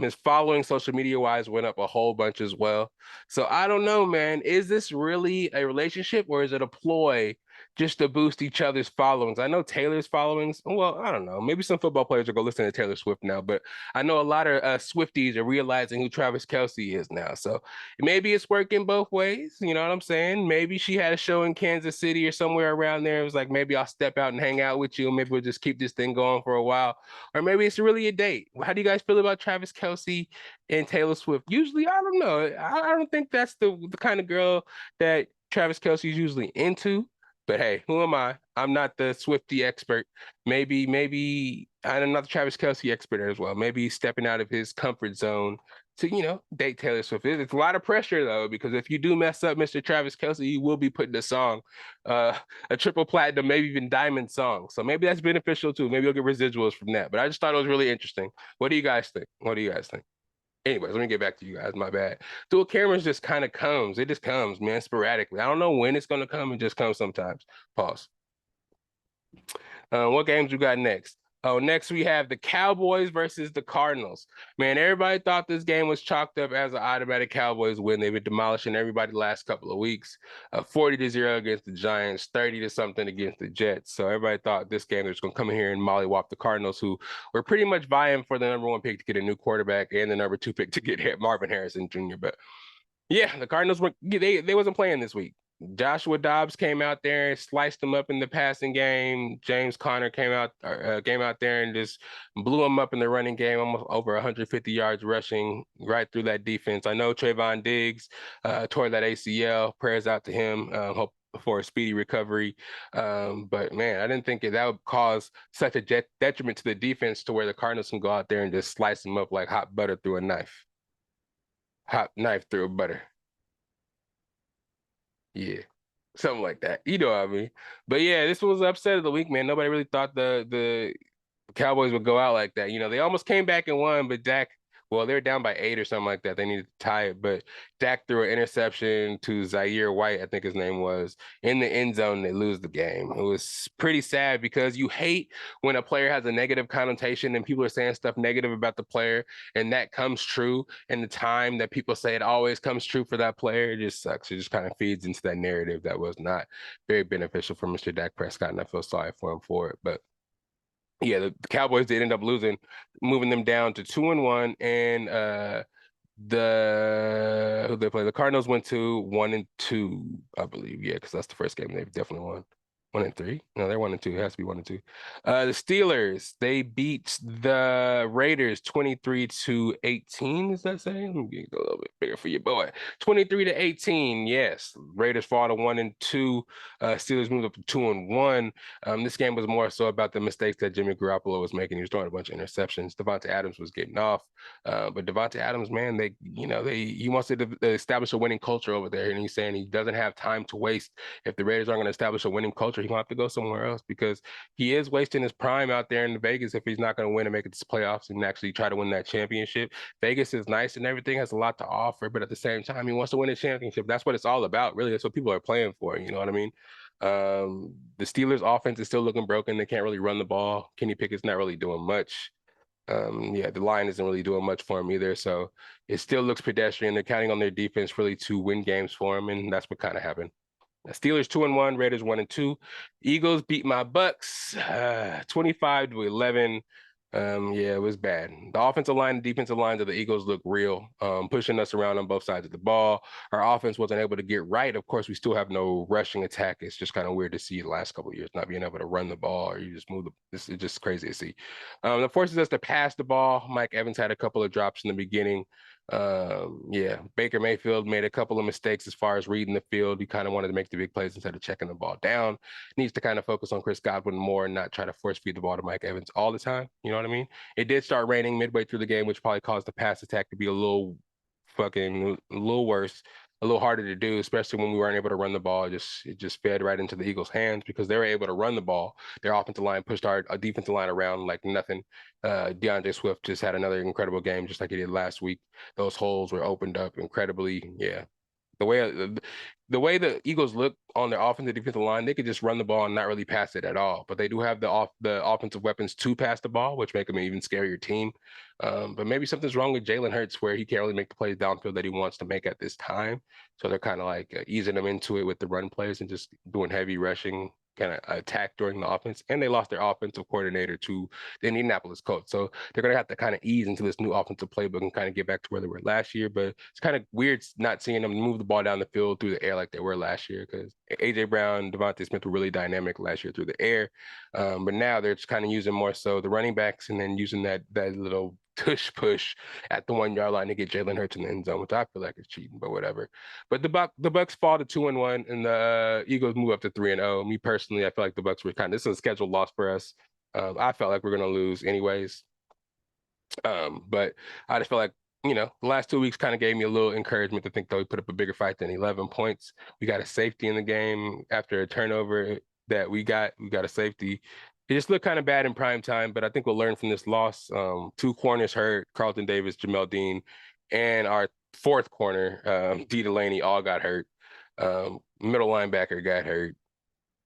His following social media wise went up a whole bunch as well. So I don't know, man. Is this really a relationship or is it a ploy just to boost each other's followings? I know Taylor's followings. Well, I don't know. Maybe some football players are going to listen to Taylor Swift now, but I know a lot of Swifties are realizing who Travis Kelce is now. So maybe it's working both ways. You know what I'm saying? Maybe she had a show in Kansas City or somewhere around there. It was like, maybe I'll step out and hang out with you. Maybe we'll just keep this thing going for a while. Or maybe it's really a date. How do you guys feel about Travis Kelce and Taylor Swift? Usually, I don't know. I don't think that's the kind of girl that Travis Kelce is usually into. But hey, who am I? I'm not the Swifty expert. Maybe I'm not the Travis Kelce expert as well. Maybe he's stepping out of his comfort zone to, date Taylor Swift. It's a lot of pressure though, because if you do mess up Mr. Travis Kelce, you will be putting a song, a triple platinum, maybe even diamond song. So maybe that's beneficial too. Maybe you'll get residuals from that. But I just thought it was really interesting. What do you guys think? What do you guys think? Anyways, let me get back to you guys. My bad. Dual cameras just kind of comes. It just comes, man, sporadically. I don't know when it's gonna come. It just comes sometimes. Pause. What games we got next? Oh, next we have the Cowboys versus the Cardinals. Man, everybody thought this game was chalked up as an automatic Cowboys win. They've been demolishing everybody the last couple of weeks. 40-0 against the Giants, 30 to something against the Jets. So everybody thought this game was going to come in here and mollywop the Cardinals, who were pretty much vying for the #1 pick to get a new quarterback and the #2 pick to get Marvin Harrison Jr. But yeah, the Cardinals they wasn't playing this week. Joshua Dobbs came out there and sliced them up in the passing game. James Conner came out there and just blew him up in the running game, almost over 150 yards rushing right through that defense. I know Trayvon Diggs tore that ACL. Prayers out to him. Hope for a speedy recovery. But man, I didn't think that would cause such a detriment to the defense to where the Cardinals can go out there and just slice them up like hot butter through a knife. Hot knife through butter. Yeah. Something like that. You know what I mean? But yeah, this was the upset of the week, man. Nobody really thought the Cowboys would go out like that. They almost came back and won, but Dak, well, they were down by 8 or something like that. They needed to tie it, but Dak threw an interception to Zaire White, I think his name was, in the end zone. They lose the game. It was pretty sad because you hate when a player has a negative connotation and people are saying stuff negative about the player, and that comes true. And the time that people say it always comes true for that player, it just sucks. It just kind of feeds into that narrative that was not very beneficial for Mr. Dak Prescott, and I feel sorry for him for it. But yeah, the Cowboys did end up losing, moving them down to 2-1, and who they play? The Cardinals went to 1-2, I believe. Yeah, because that's the first game they've definitely won. 1-3? No, they're 1-2. It has to be 1-2. The Steelers, they beat the Raiders 23-18. Is that saying? Let me get a little bit bigger for your boy. 23-18. Yes, Raiders fall to 1-2. Steelers moved up to 2-1. This game was more so about the mistakes that Jimmy Garoppolo was making. He was throwing a bunch of interceptions. Davante Adams was getting off, but Davante Adams, man, he wants to establish a winning culture over there, and he's saying he doesn't have time to waste. If the Raiders aren't going to establish a winning culture, roster. He's gonna have to go somewhere else because he is wasting his prime out there in Vegas if he's not gonna win and make it to playoffs and actually try to win that championship. Vegas is nice and everything, has a lot to offer, but at the same time, he wants to win a championship. That's what it's all about, really. That's what people are playing for. You know what I mean? The Steelers' offense is still looking broken. They can't really run the ball. Kenny Pickett's not really doing much. Yeah, the line isn't really doing much for him either. So it still looks pedestrian. They're counting on their defense really to win games for him, and that's what kind of happened. Steelers 2-1, Raiders 1-2. Eagles beat my Bucks 25-11. Yeah, it was bad. The offensive line and defensive lines of the Eagles look real, pushing us around on both sides of the ball. Our offense wasn't able to get right. Of course, we still have no rushing attack. It's just kind of weird to see the last couple of years not being able to run the ball or you just move the. This is just crazy to see. It forces us to pass the ball. Mike Evans had a couple of drops in the beginning. Yeah, Baker Mayfield made a couple of mistakes as far as reading the field. He kind of wanted to make the big plays instead of checking the ball down. Needs to kind of focus on Chris Godwin more and not try to force feed the ball to Mike Evans all the time. You know what I mean? It did start raining midway through the game, which probably caused the pass attack to be a little worse, a little harder to do, especially when we weren't able to run the ball. It just fed right into the Eagles' hands because they were able to run the ball. Their offensive line pushed our defensive line around like nothing. DeAndre Swift just had another incredible game, just like he did last week. Those holes were opened up incredibly. Yeah, the way the Eagles look on their offensive defensive line, they could just run the ball and not really pass it at all. But they do have the offensive weapons to pass the ball, which make them an even scarier team. But maybe something's wrong with Jalen Hurts where he can't really make the plays downfield that he wants to make at this time. So they're kind of like easing him into it with the run plays and just doing heavy rushing kind of attack during the offense. And they lost their offensive coordinator to the Indianapolis Colts. So they're going to have to kind of ease into this new offensive playbook and kind of get back to where they were last year. But it's kind of weird not seeing them move the ball down the field through the air like they were last year because A.J. Brown, Devontae Smith were really dynamic last year through the air. But now they're just kind of using more so the running backs and then using that little tush push at the 1 yard line to get Jalen Hurts in the end zone, which I feel like is cheating, but whatever. But the Bucks fall to 2-1, and the Eagles move up to 3-0. Me personally, I feel like the Bucks were this is a scheduled loss for us. I felt like we're gonna lose anyways. But I just feel like the last 2 weeks kind of gave me a little encouragement to think that we put up a bigger fight than 11 points. We got a safety in the game after a turnover that we got a safety. It just looked kind of bad in prime time, but I think we'll learn from this loss. 2 corners hurt, Carlton Davis, Jamel Dean, and our 4th corner, D. Delaney, all got hurt. Middle linebacker got hurt.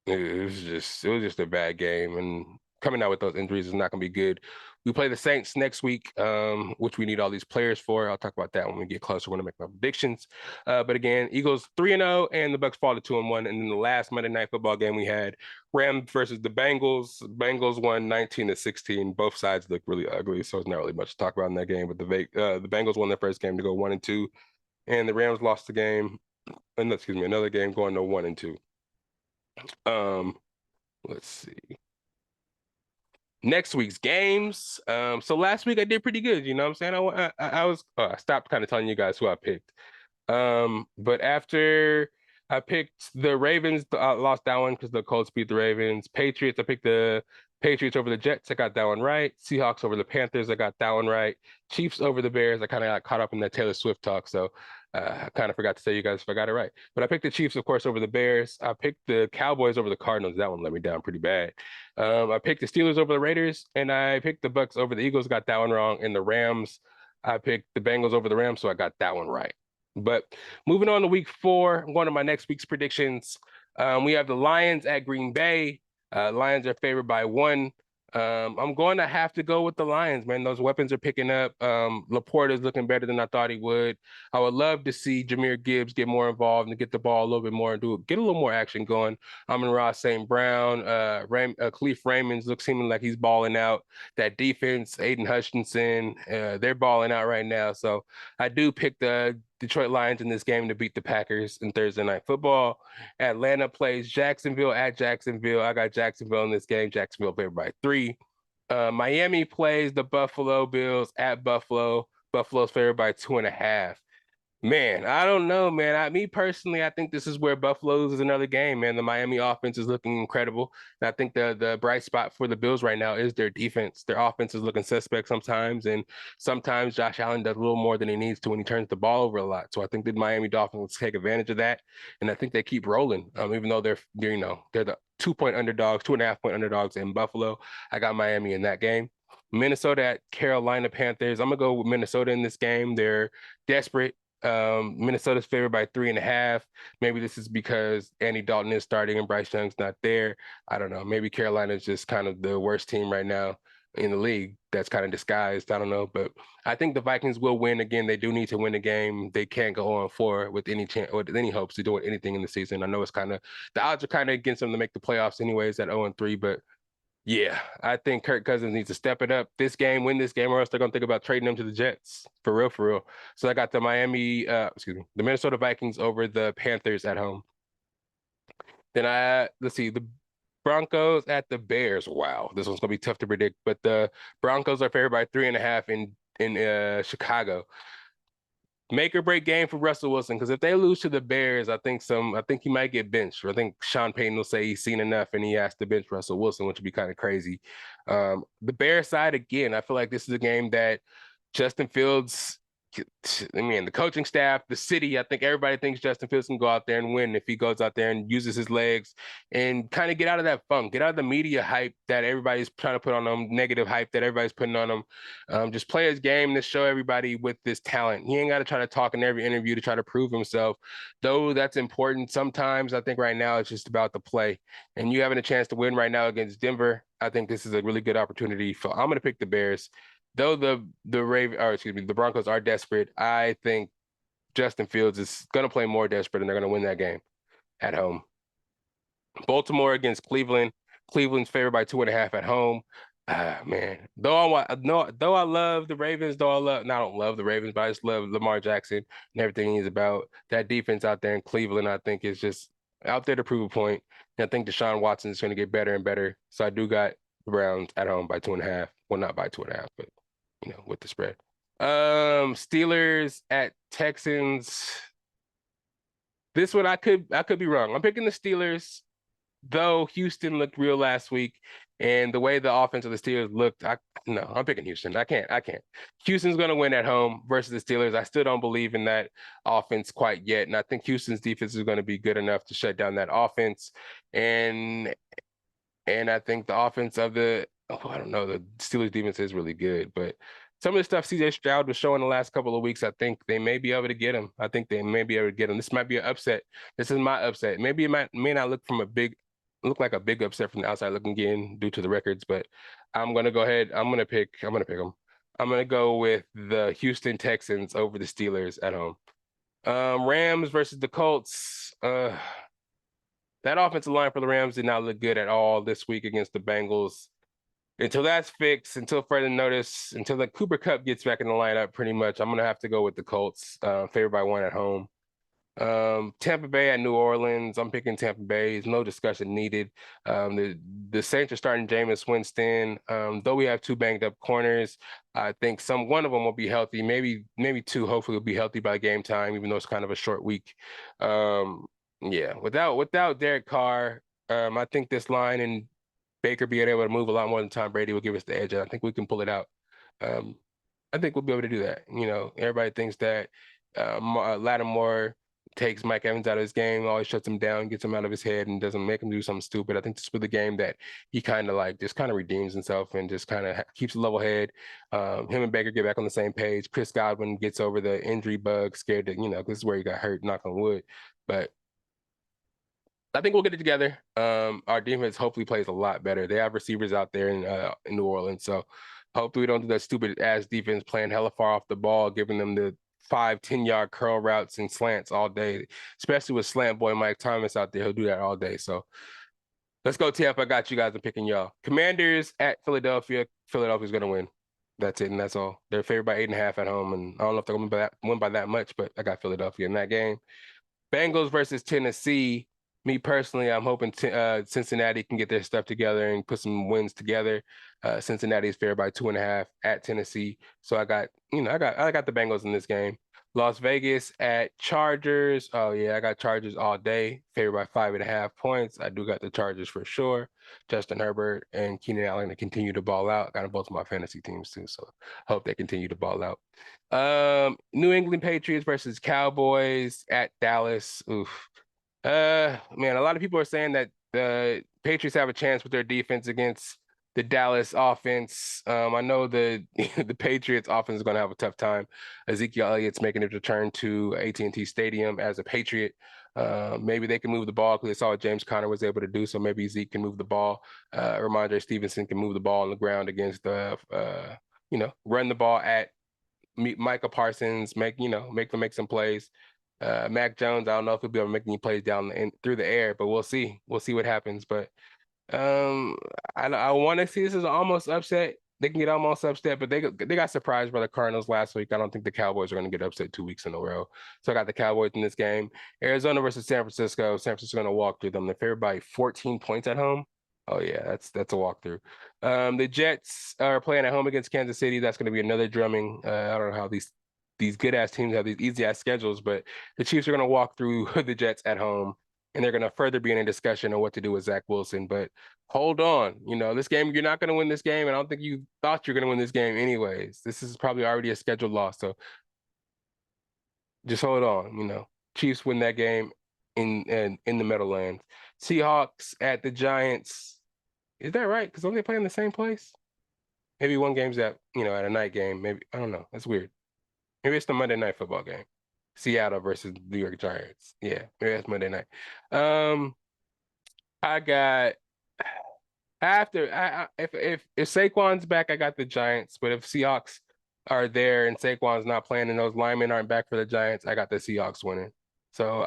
It was just a bad game, and coming out with those injuries is not going to be good. We play the Saints next week, which we need all these players for. I'll talk about that when we get closer. We're going to make my predictions. But again, Eagles 3-0, and the Bucks fall to 2-1. And then the last Monday Night Football game we had, Rams versus the Bengals. Bengals won 19-16. Both sides look really ugly, so it's not really much to talk about in that game. But the Bengals won their first game to go 1-2, and the Rams lost the game. Another game going to 1-2. Let's see. Next week's games. So last week I did pretty good. You know what I'm saying? I stopped kind of telling you guys who I picked. But after I picked the Ravens, I lost that one because the Colts beat the Ravens. Patriots, I picked the Patriots over the Jets. I got that one right. Seahawks over the Panthers. I got that one right. Chiefs over the Bears. I kind of got caught up in that Taylor Swift talk. So I kind of forgot to tell you guys if I got it right. But I picked the Chiefs, of course, over the Bears. I picked the Cowboys over the Cardinals. That one let me down pretty bad. I picked the Steelers over the Raiders, and I picked the Bucks over the Eagles. Got that one wrong. And the Rams, I picked the Bengals over the Rams, so I got that one right. But moving on to week 4, one of my next week's predictions. We have the Lions at Green Bay. Lions are favored by 1. I'm going to have to go with the Lions, man. Those weapons are picking up. Laporte is looking better than I thought he would. I would love to see Jahmyr Gibbs get more involved and get the ball a little bit more and get a little more action going. Amon-Ra St. Brown, Khalif Raymond's seeming like he's balling out. That defense, Aiden Hutchinson, they're balling out right now. So I do pick the Detroit Lions in this game to beat the Packers in Thursday Night Football. Atlanta plays Jacksonville at Jacksonville. I got Jacksonville in this game. Jacksonville favored by 3. Miami plays the Buffalo Bills at Buffalo. Buffalo's favored by 2.5. Man, I don't know, man. Me personally, I think this is where Buffalo loses another game, man. The Miami offense is looking incredible. And I think the bright spot for the Bills right now is their defense. Their offense is looking suspect sometimes, and sometimes Josh Allen does a little more than he needs to when he turns the ball over a lot. So I think the Miami Dolphins take advantage of that, and I think they keep rolling. Even though they're 2-point underdogs, 2.5-point underdogs in Buffalo. I got Miami in that game. Minnesota at Carolina Panthers. I'm gonna go with Minnesota in this game. They're desperate. Minnesota's favored by 3.5. Maybe this is because Andy Dalton is starting and Bryce Young's not there. I don't know. Maybe Carolina's just kind of the worst team right now in the league. That's kind of disguised. I don't know, but I think the Vikings will win again. They do need to win the game. They can't go on 4 with any chance or any hopes of doing anything in the season. I know it's kind of the odds are kind of against them to make the playoffs anyways at 0-3, but yeah, I think Kirk Cousins needs to step it up this game, win this game, or else they're gonna think about trading him to the Jets. For real, for real. So I got the the Minnesota Vikings over the Panthers at home. Then let's see, the Broncos at the Bears. Wow, this one's gonna be tough to predict, but the Broncos are favored by 3.5 in Chicago. Make or break game for Russell Wilson, because if they lose to the Bears, I think he might get benched. Or I think Sean Payton will say he's seen enough and he has to bench Russell Wilson, which would be kind of crazy. The Bears side again, I feel like this is a game that Justin Fields, I mean, the coaching staff, the city, I think everybody thinks Justin Fields can go out there and win if he goes out there and uses his legs and kind of get out of that funk, get out of the media hype that everybody's trying to put on him, negative hype that everybody's putting on him. Just play his game to show everybody with this talent. He ain't got to try to talk in every interview to try to prove himself, though that's important. Sometimes I think right now it's just about the play. And you having a chance to win right now against Denver, I think this is a really good opportunity. I'm going to pick the Bears. Though the Broncos are desperate, I think Justin Fields is going to play more desperate, and they're going to win that game at home. Baltimore against Cleveland. Cleveland's favored by 2.5 at home. Man, though I love the Ravens, I don't love the Ravens, but I just love Lamar Jackson and everything he's about. That defense out there in Cleveland, I think, is just out there to prove a point. And I think Deshaun Watson is going to get better and better. So I do got the Browns at home by 2.5. Well, not by 2.5, but with the spread. Steelers at Texans. This one I could be wrong. I'm picking the Steelers, though Houston looked real last week, and the way the offense of the Steelers looked, I'm picking Houston. I can't. Houston's gonna win at home versus the Steelers. I still don't believe in that offense quite yet, and I think Houston's defense is going to be good enough to shut down that offense, and I think the offense of the I don't know, the Steelers defense is really good, but some of the stuff CJ Stroud was showing the last couple of weeks, I think they may be able to get him. This might be an upset. This is my upset. Maybe it may not look like a big upset from the outside looking in due to the records, but I'm gonna go ahead. I'm gonna pick them. I'm gonna go with the Houston Texans over the Steelers at home. Rams versus the Colts. That offensive line for the Rams did not look good at all this week against the Bengals. Until that's fixed, until further notice, until the Cooper Kupp gets back in the lineup, pretty much, I'm going to have to go with the Colts, favored by 1 at home. Tampa Bay at New Orleans. I'm picking Tampa Bay. There's no discussion needed. The Saints are starting Jameis Winston. Though we have 2 banged up corners, I think one of them will be healthy. Maybe 2. Hopefully, will be healthy by game time, even though it's kind of a short week. Yeah, without Derek Carr, I think this line and Baker being able to move a lot more than Tom Brady will give us the edge. I think we can pull it out. I think we'll be able to do that. Everybody thinks that Lattimore takes Mike Evans out of his game, always shuts him down, gets him out of his head, and doesn't make him do something stupid. I think this was the game that he kind of redeems himself and just kind of keeps a level head. Him and Baker get back on the same page. Chris Godwin gets over the injury bug, scared that, this is where he got hurt, knock on wood. But I think we'll get it together. Our defense hopefully plays a lot better. They have receivers out there in New Orleans, so hopefully we don't do that stupid ass defense playing hella far off the ball, giving them the 5-10 yard curl routes and slants all day, especially with slant boy Mike Thomas out there. He'll do that all day. So let's go, Tampa. I got you guys. I'm picking y'all. Commanders at Philadelphia. Philadelphia's gonna win. That's it, and that's all. They're favored by 8.5 at home, and I don't know if they're gonna win by that much, but I got Philadelphia in that game. Bengals versus Tennessee. Me personally, I'm hoping Cincinnati can get their stuff together and put some wins together. Cincinnati is favored by 2.5 at Tennessee, so I got the Bengals in this game. Las Vegas at Chargers. Oh yeah, I got Chargers all day, favored by 5.5 points. I do got the Chargers for sure. Justin Herbert and Keenan Allen to continue to ball out. Got them both of my fantasy teams too, so hope they continue to ball out. New England Patriots versus Cowboys at Dallas. Oof. Man, a lot of people are saying that the Patriots have a chance with their defense against the Dallas offense. I know the the Patriots offense is going to have a tough time. Ezekiel Elliott's making his return to AT&T Stadium as a Patriot. Maybe they can move the ball because they saw what James Conner was able to do. So maybe Zeke can move the ball. Ramondre Stevenson can move the ball on the ground against the, run the ball at Micah Parsons, make them make some plays. Mac Jones, I don't know if he'll be able to make any plays down through the air, but we'll see. We'll see what happens. But um, I want to see this as an almost upset. They can get almost upset, but they got surprised by the Cardinals last week. I don't think the Cowboys are going to get upset 2 weeks in a row. So I got the Cowboys in this game. Arizona versus San Francisco. San Francisco going to walk through them. They're favored by 14 points at home. Oh yeah, that's a walkthrough. The Jets are playing at home against Kansas City. That's going to be another drumming. I don't know how these good ass teams have these easy ass schedules, but the Chiefs are going to walk through the Jets at home, and they're going to further be in a discussion on what to do with Zach Wilson. But hold on, this game you're not going to win this game, and I don't think you thought you're going to win this game anyways. This is probably already a scheduled loss, so just hold on. Chiefs win that game in the Meadowlands. Seahawks at the Giants. Is that right? Because don't they play in the same place? Maybe one game's at a night game. Maybe I don't know. That's weird. Maybe it's the Monday night football game. Seattle versus New York Giants. Yeah, maybe that's Monday night. I got if Saquon's back, I got the Giants. But if Seahawks are there and Saquon's not playing and those linemen aren't back for the Giants, I got the Seahawks winning. So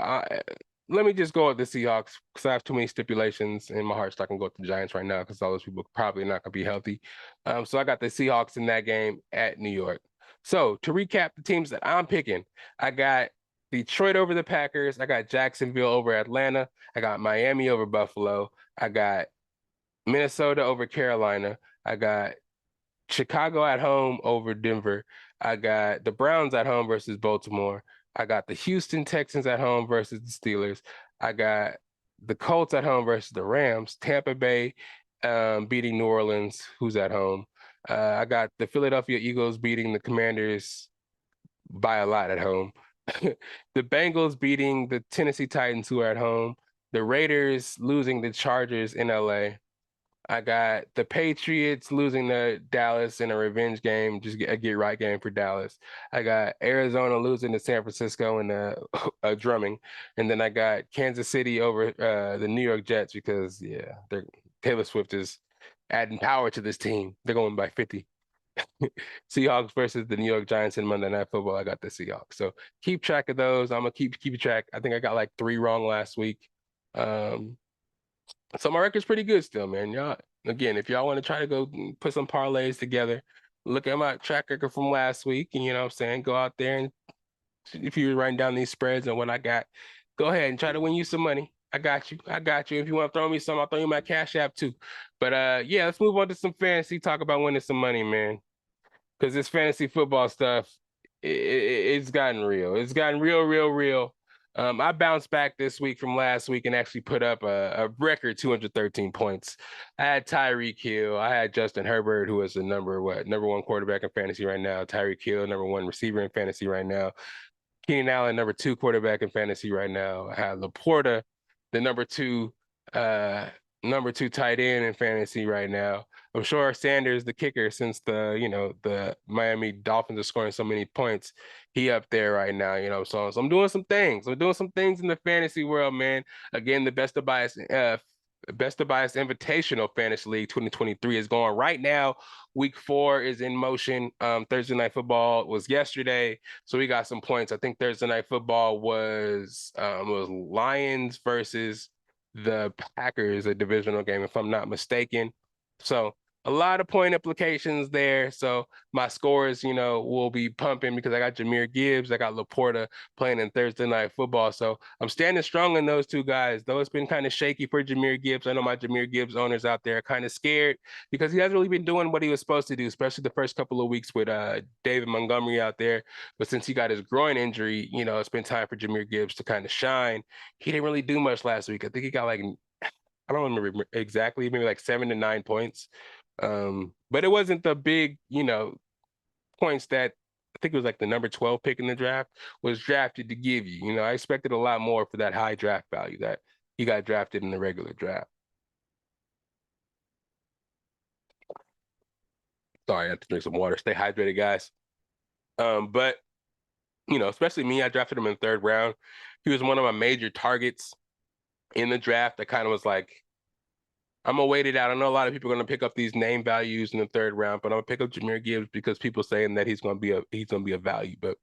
let me just go with the Seahawks because I have too many stipulations in my heart, so I can go with the Giants right now because all those people probably not gonna be healthy. So I got the Seahawks in that game at New York. So to recap the teams that I'm picking, I got Detroit over the Packers. I got Jacksonville over Atlanta. I got Miami over Buffalo. I got Minnesota over Carolina. I got Chicago at home over Denver. I got the Browns at home versus Baltimore. I got the Houston Texans at home versus the Steelers. I got the Colts at home versus the Rams. Tampa Bay beating New Orleans, who's at home. I got the Philadelphia Eagles beating the Commanders by a lot at home. The Bengals beating the Tennessee Titans, who are at home. The Raiders losing the Chargers in LA. I got the Patriots losing to Dallas in a revenge game, just a get right game for Dallas. I got Arizona losing to San Francisco in a drumming, and then I got Kansas City over the New York Jets because Taylor Swift is adding power to this team. They're going by 50. Seahawks versus the New York Giants in Monday Night Football. I got the Seahawks. So keep track of those. I'm gonna keep track. I think I got like 3 wrong last week. So my record's pretty good still, man. Y'all, again, if y'all want to try to go put some parlays together, look at my track record from last week, and what I'm saying, go out there and if you're writing down these spreads and what I got, go ahead and try to win you some money. I got you. I got you. If you want to throw me some, I'll throw you my Cash App too. But yeah, let's move on to some fantasy. Talk about winning some money, man. Because this fantasy football stuff, it's gotten real. It's gotten real, real, real. I bounced back this week from last week and actually put up a record 213 points. I had Tyreek Hill. I had Justin Herbert, who is the number 1 quarterback in fantasy right now. Tyreek Hill, number 1 receiver in fantasy right now. Keenan Allen, number 2 quarterback in fantasy right now. I had Laporta, the number two tight end in fantasy right now. I'm sure Sanders, the kicker, since the Miami Dolphins are scoring so many points, he up there right now. So I'm doing some things. I'm doing some things in the fantasy world, man. Again, the Best of Bias Invitational Fantasy League 2023 is going right now. Week 4 is in motion. Thursday Night Football was yesterday, so we got some points. I think Thursday Night Football was Lions versus the Packers, a divisional game, if I'm not mistaken. So a lot of point implications there. So my scores, will be pumping because I got Jahmyr Gibbs, I got Laporta playing in Thursday Night Football. So I'm standing strong in those 2 guys. Though it's been kind of shaky for Jahmyr Gibbs. I know my Jahmyr Gibbs owners out there are kind of scared because he hasn't really been doing what he was supposed to do, especially the first couple of weeks with David Montgomery out there. But since he got his groin injury, it's been time for Jahmyr Gibbs to kind of shine. He didn't really do much last week. I think he got I don't remember exactly, maybe like 7 to 9 points. But it wasn't the big, points that I think it was like the number 12 pick in the draft was drafted to give you. I expected a lot more for that high draft value that he got drafted in the regular draft. Sorry, I have to drink some water. Stay hydrated, guys. But especially me, I drafted him in the third round. He was one of my major targets in the draft. I kind of was like, I'm gonna wait it out. I know a lot of people are gonna pick up these name values in the third round, but I'm gonna pick up Jahmyr Gibbs because people saying that he's gonna be a value. But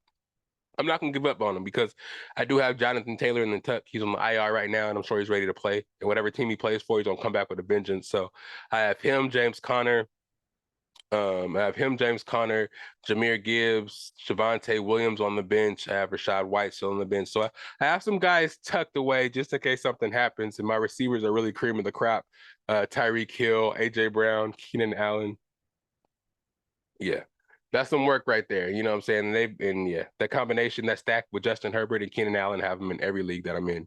I'm not gonna give up on him because I do have Jonathan Taylor in the tuck. He's on the IR right now, and I'm sure he's ready to play. And whatever team he plays for, he's gonna come back with a vengeance. So I have him, James Conner. James Conner, Jahmyr Gibbs, Javonte Williams on the bench. I have Rachaad White still on the bench. So I have some guys tucked away just in case something happens. And my receivers are really cream of the crop. Tyreek Hill, AJ Brown, Keenan Allen. Yeah. That's some work right there. You know what I'm saying? That combination, that stack with Justin Herbert and Keenan Allen, have them in every league that I'm in.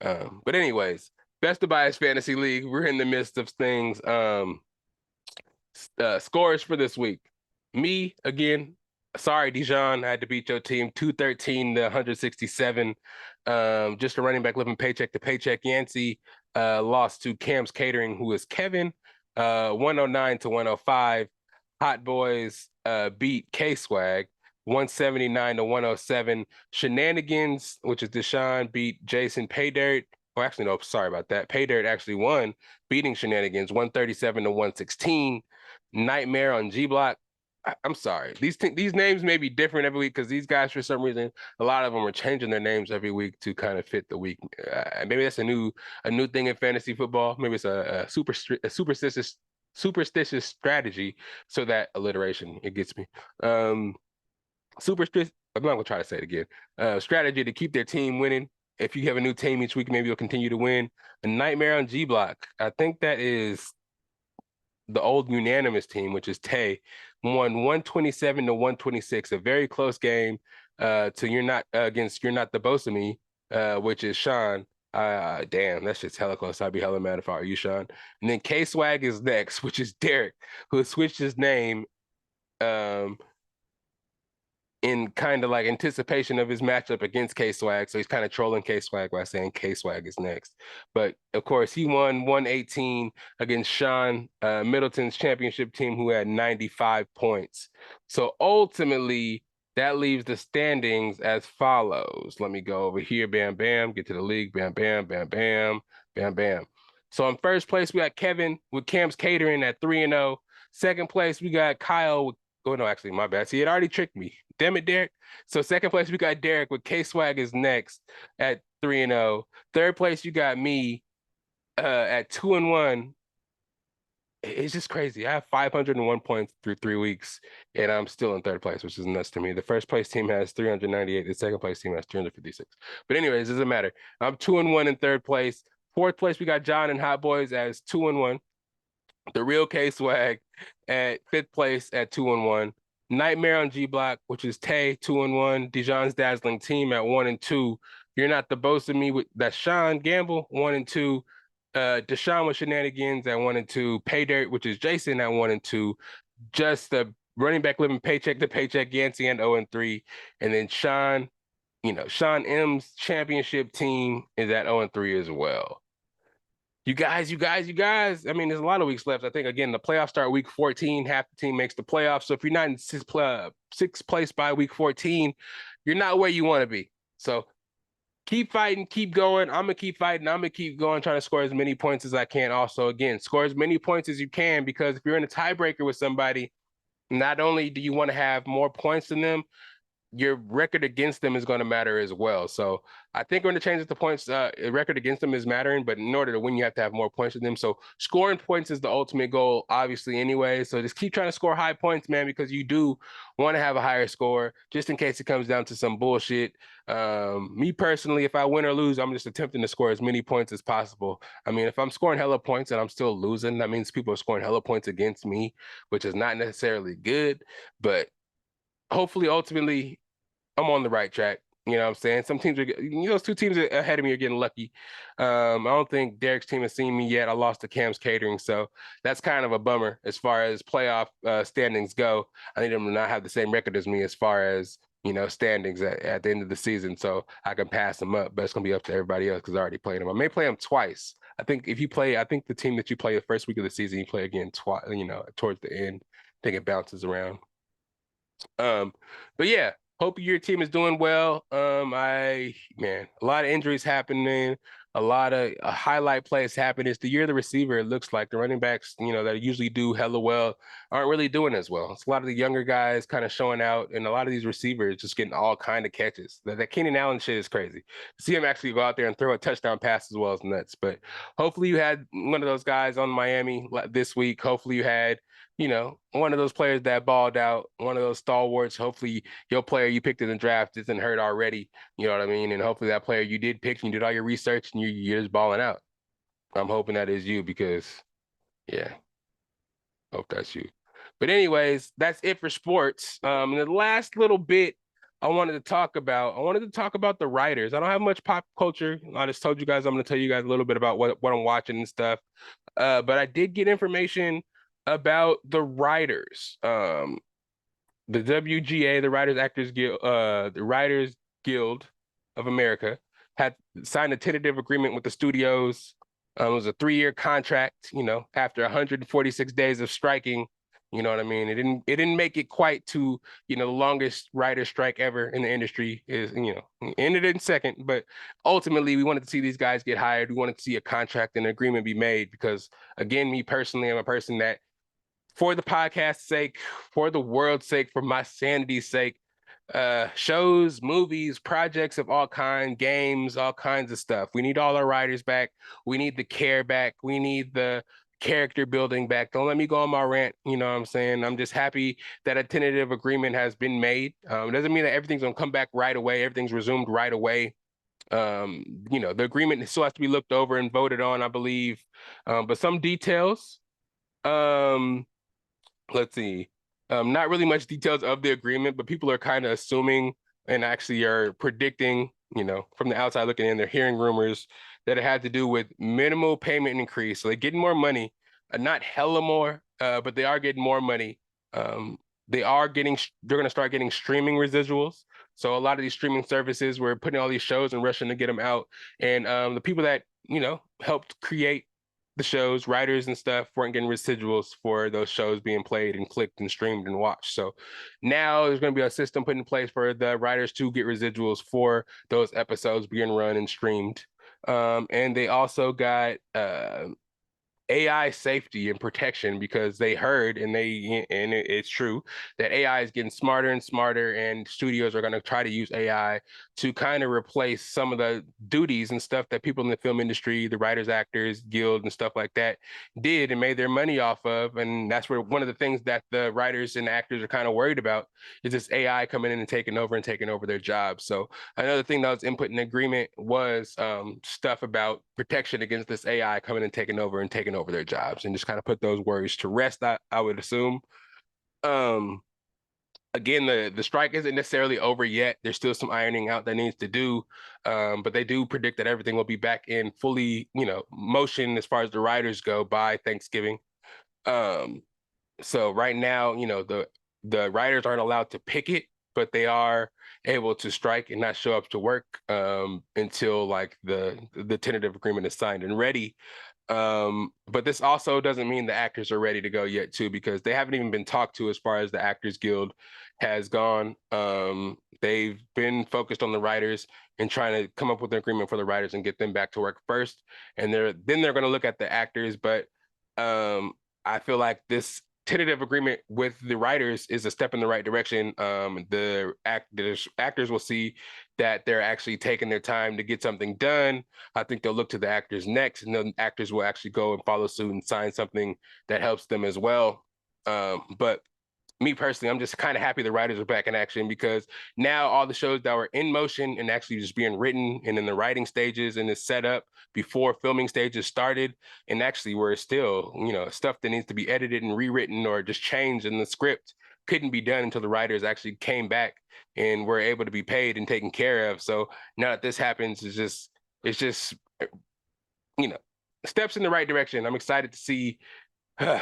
But anyways, Best of Bias Fantasy League. We're in the midst of things. Scores for this week. Me again. Sorry, Dijon. I had to beat your team 213 to 167. Just a running back living paycheck to paycheck. Yancey lost to Cam's Catering, who is Kevin, 109 to 105. Hot Boys beat K-Swag 179 to 107. Shenanigans, which is Deshaun, beat Jason Paydirt. Oh, actually, no, sorry about that. Paydirt actually won, beating Shenanigans 137 to 116. Nightmare on G Block. I'm sorry. These names may be different every week because these guys, for some reason, a lot of them are changing their names every week to kind of fit the week. Maybe that's a new thing in fantasy football. Maybe it's a superstitious strategy. So that alliteration, it gets me. Superstitious. I'm not gonna try to say it again. Strategy to keep their team winning. If you have a new team each week, maybe you'll continue to win. A Nightmare on G Block. I think that is the old unanimous team, which is Tay, won 127 to 126, a very close game to You're Not the Boss of Me, which is Sean. Damn, that's just hella close. I'd be hella mad if I were you, Sean. And then K-Swag is next, which is Derek, who switched his name in kind of like anticipation of his matchup against K-Swag. So he's kind of trolling K-Swag by saying K-Swag is next. But of course, he won 118 against Sean Middleton's championship team, who had 95 points. So ultimately, that leaves the standings as follows. Let me go over here. Bam, bam. Get to the league. Bam, bam, bam, bam, bam, bam. So in first place, we got Kevin with Cam's Catering at 3-0. Second place, we got Kyle with no, actually, my bad. See, it already tricked me. Damn it, Derek. So second place, we got Derek with K-Swag is next at 3-0. Third place, you got me at 2-1. It's just crazy. I have 501 points through 3 weeks, and I'm still in third place, which is nuts to me. The first place team has 398. The second place team has 356. But anyways, it doesn't matter. I'm 2-1 in third place. Fourth place, we got John and Hot Boys as 2-1. The real K-Swag at fifth place at 2-1. Nightmare on G Block, which is Tay, 2-1. Dijon's Dazzling Team at 1-2. You're Not the Boss of Me with that's Sean Gamble, 1-2. Deshaun with Shenanigans at 1-2. Paydirt, which is Jason at 1-2. Just the running back living paycheck to paycheck, Yancey at 0-3. And then Sean M's championship team is at 0-3 as well. You guys. I mean, there's a lot of weeks left. I think, again, the playoffs start week 14. Half the team makes the playoffs. So if you're not in sixth place by week 14, you're not where you want to be. So keep fighting, keep going. I'm going to keep fighting. I'm going to keep going, trying to score as many points as I can. Also, again, score as many points as you can, because if you're in a tiebreaker with somebody, not only do you want to have more points than them, your record against them is going to matter as well. So I think we're going to change the points. Record against them is mattering, but in order to win, you have to have more points than them. So scoring points is the ultimate goal, obviously, anyway. So just keep trying to score high points, man, because you do want to have a higher score, just in case it comes down to some bullshit. Me personally, if I win or lose, I'm just attempting to score as many points as possible. I mean, if I'm scoring hella points and I'm still losing, that means people are scoring hella points against me, which is not necessarily good, but hopefully, ultimately, I'm on the right track. You know what I'm saying? Some teams are, those two teams ahead of me are getting lucky. I don't think Derek's team has seen me yet. I lost to Cam's Catering, so that's kind of a bummer as far as playoff standings go. I need them to not have the same record as me as far as, standings at the end of the season, so I can pass them up. But it's gonna be up to everybody else because I already played them. I may play them twice. I think the team that you play the first week of the season, you play again twice. Towards the end, think it bounces around. But yeah, hope your team is doing well. A lot of injuries happening, a lot of highlight plays happening. It's the year of the receiver. It looks like the running backs, that usually do hella well, aren't really doing as well. It's a lot of the younger guys kind of showing out, and a lot of these receivers just getting all kind of catches. That Keenan Allen shit is crazy. To see him actually go out there and throw a touchdown pass as well as nuts. But hopefully you had one of those guys on Miami this week. Hopefully you had one of those players that balled out, one of those stalwarts. Hopefully your player you picked in the draft isn't hurt already. You know what I mean? And hopefully that player you did pick and you did all your research and you're just balling out. I'm hoping that is you because, yeah, hope that's you. But anyways, that's it for sports. The last little bit I wanted to talk about the writers. I don't have much pop culture. I just told you guys I'm going to tell you guys a little bit about what I'm watching and stuff. But I did get information about the writers. The WGA, the Writers Guild of America, had signed a tentative agreement with the studios. It was a 3-year contract. After 146 days of striking, you know what I mean. It didn't make it quite to the longest writer strike ever in the industry. Is ended in second, but ultimately we wanted to see these guys get hired. We wanted to see a contract and an agreement be made because, again, me personally, I'm a person that, for the podcast's sake, for the world's sake, for my sanity's sake, shows, movies, projects of all kinds, games, all kinds of stuff. We need all our writers back. We need the care back. We need the character building back. Don't let me go on my rant. You know what I'm saying? I'm just happy that a tentative agreement has been made. It doesn't mean that everything's gonna come back right away. Everything's resumed right away. The agreement still has to be looked over and voted on, I believe. But some details. Let's see. Not really much details of the agreement, but people are kind of assuming and actually are predicting, from the outside looking in, they're hearing rumors that it had to do with minimal payment increase. So they're getting more money, not hella more, but they are getting more money. They're going to start getting streaming residuals. So a lot of these streaming services were putting all these shows and rushing to get them out. And the people that, helped create the shows, writers and stuff, weren't getting residuals for those shows being played and clicked and streamed and watched. So now there's going to be a system put in place for the writers to get residuals for those episodes being run and streamed. And they also got AI safety and protection because they heard and it's true that AI is getting smarter and smarter, and studios are going to try to use AI to kind of replace some of the duties and stuff that people in the film industry, the writers, actors guild and stuff like that did and made their money off of. And that's where one of the things that the writers and actors are kind of worried about is this AI coming in and taking over their jobs. So another thing that was input in the agreement was stuff about protection against this AI coming and taking over their jobs, and just kind of put those worries to rest, I would assume. Again, the strike isn't necessarily over yet. There's still some ironing out that needs to do, but they do predict that everything will be back in fully, motion as far as the writers go by Thanksgiving. So right now, the writers aren't allowed to picket, but they are able to strike and not show up to work until like the tentative agreement is signed and ready. But this also doesn't mean the actors are ready to go yet too, because they haven't even been talked to as far as the Actors Guild has gone. They've been focused on the writers and trying to come up with an agreement for the writers and get them back to work first. And they're going to look at the actors. But I feel like this tentative agreement with the writers is a step in the right direction. The actors will see that they're actually taking their time to get something done. I think they'll look to the actors next, and the actors will actually go and follow suit and sign something that helps them as well. But me personally, I'm just kind of happy the writers are back in action, because now all the shows that were in motion and actually just being written and in the writing stages and is set up before filming stages started, and actually were still, stuff that needs to be edited and rewritten or just changed in the script, couldn't be done until the writers actually came back and were able to be paid and taken care of. So now that this happens, it's just steps in the right direction. I'm excited to see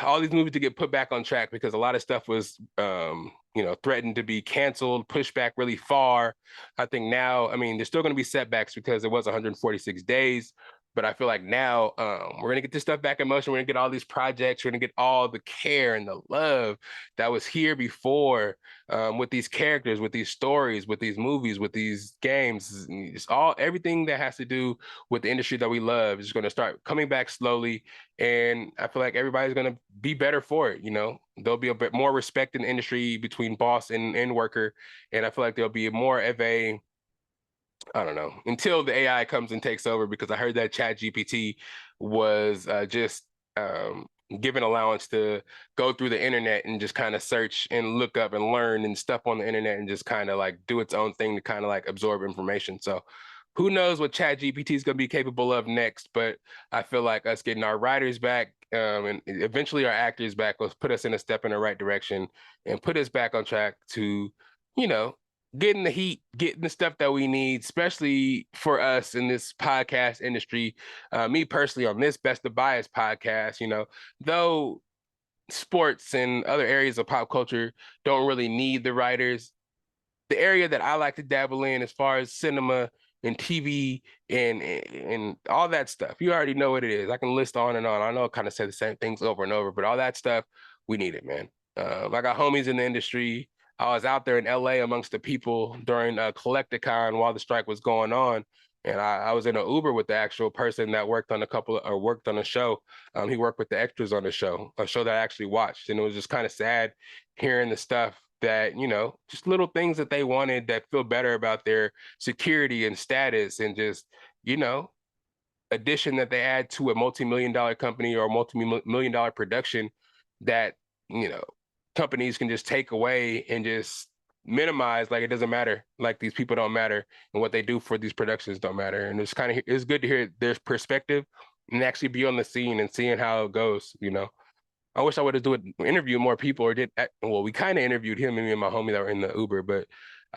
all these movies to get put back on track, because a lot of stuff was, threatened to be canceled, pushed back really far. I think now, there's still going to be setbacks because it was 146 days, But I feel like now we're gonna get this stuff back in motion. We're gonna get all these projects. We're gonna get all the care and the love that was here before with these characters, with these stories, with these movies, with these games. It's all everything that has to do with the industry that we love is going to start coming back slowly. And I feel like everybody's going to be better for it. You know, there'll be a bit more respect in the industry between boss and worker. And I feel like there'll be more of a, I don't know, until the AI comes and takes over, because I heard that Chat GPT was just given allowance to go through the internet and just kind of search and look up and learn and stuff on the internet and just kind of like do its own thing to kind of like absorb information. So who knows what Chat GPT is going to be capable of next, but I feel like us getting our writers back and eventually our actors back will put us in a step in the right direction and put us back on track to, you know, getting the heat, getting the stuff that we need, especially for us in this podcast industry. Me personally, on this Best of Bias podcast, you know, though sports and other areas of pop culture don't really need the writers, the area that I like to dabble in as far as cinema and TV and all that stuff. You already know what it is. I can list on and on. I know I kind of say the same things over and over, but all that stuff, we need it, man. I got homies in the industry. I was out there in LA amongst the people during Collecticon while the strike was going on. And I was in an Uber with the actual person that worked on worked on a show. He worked with the extras on the show, a show that I actually watched. And it was just kind of sad hearing the stuff that, you know, just little things that they wanted that feel better about their security and status and just, you know, addition that they add to a multi-million-dollar company or a multi-million-dollar production that, you know, companies can just take away and just minimize, like it doesn't matter, like these people don't matter and what they do for these productions don't matter. And it's good to hear their perspective and actually be on the scene and seeing how it goes, you know. I wish I would have interview more people or did well, we kind of interviewed him and me and my homie that were in the Uber, but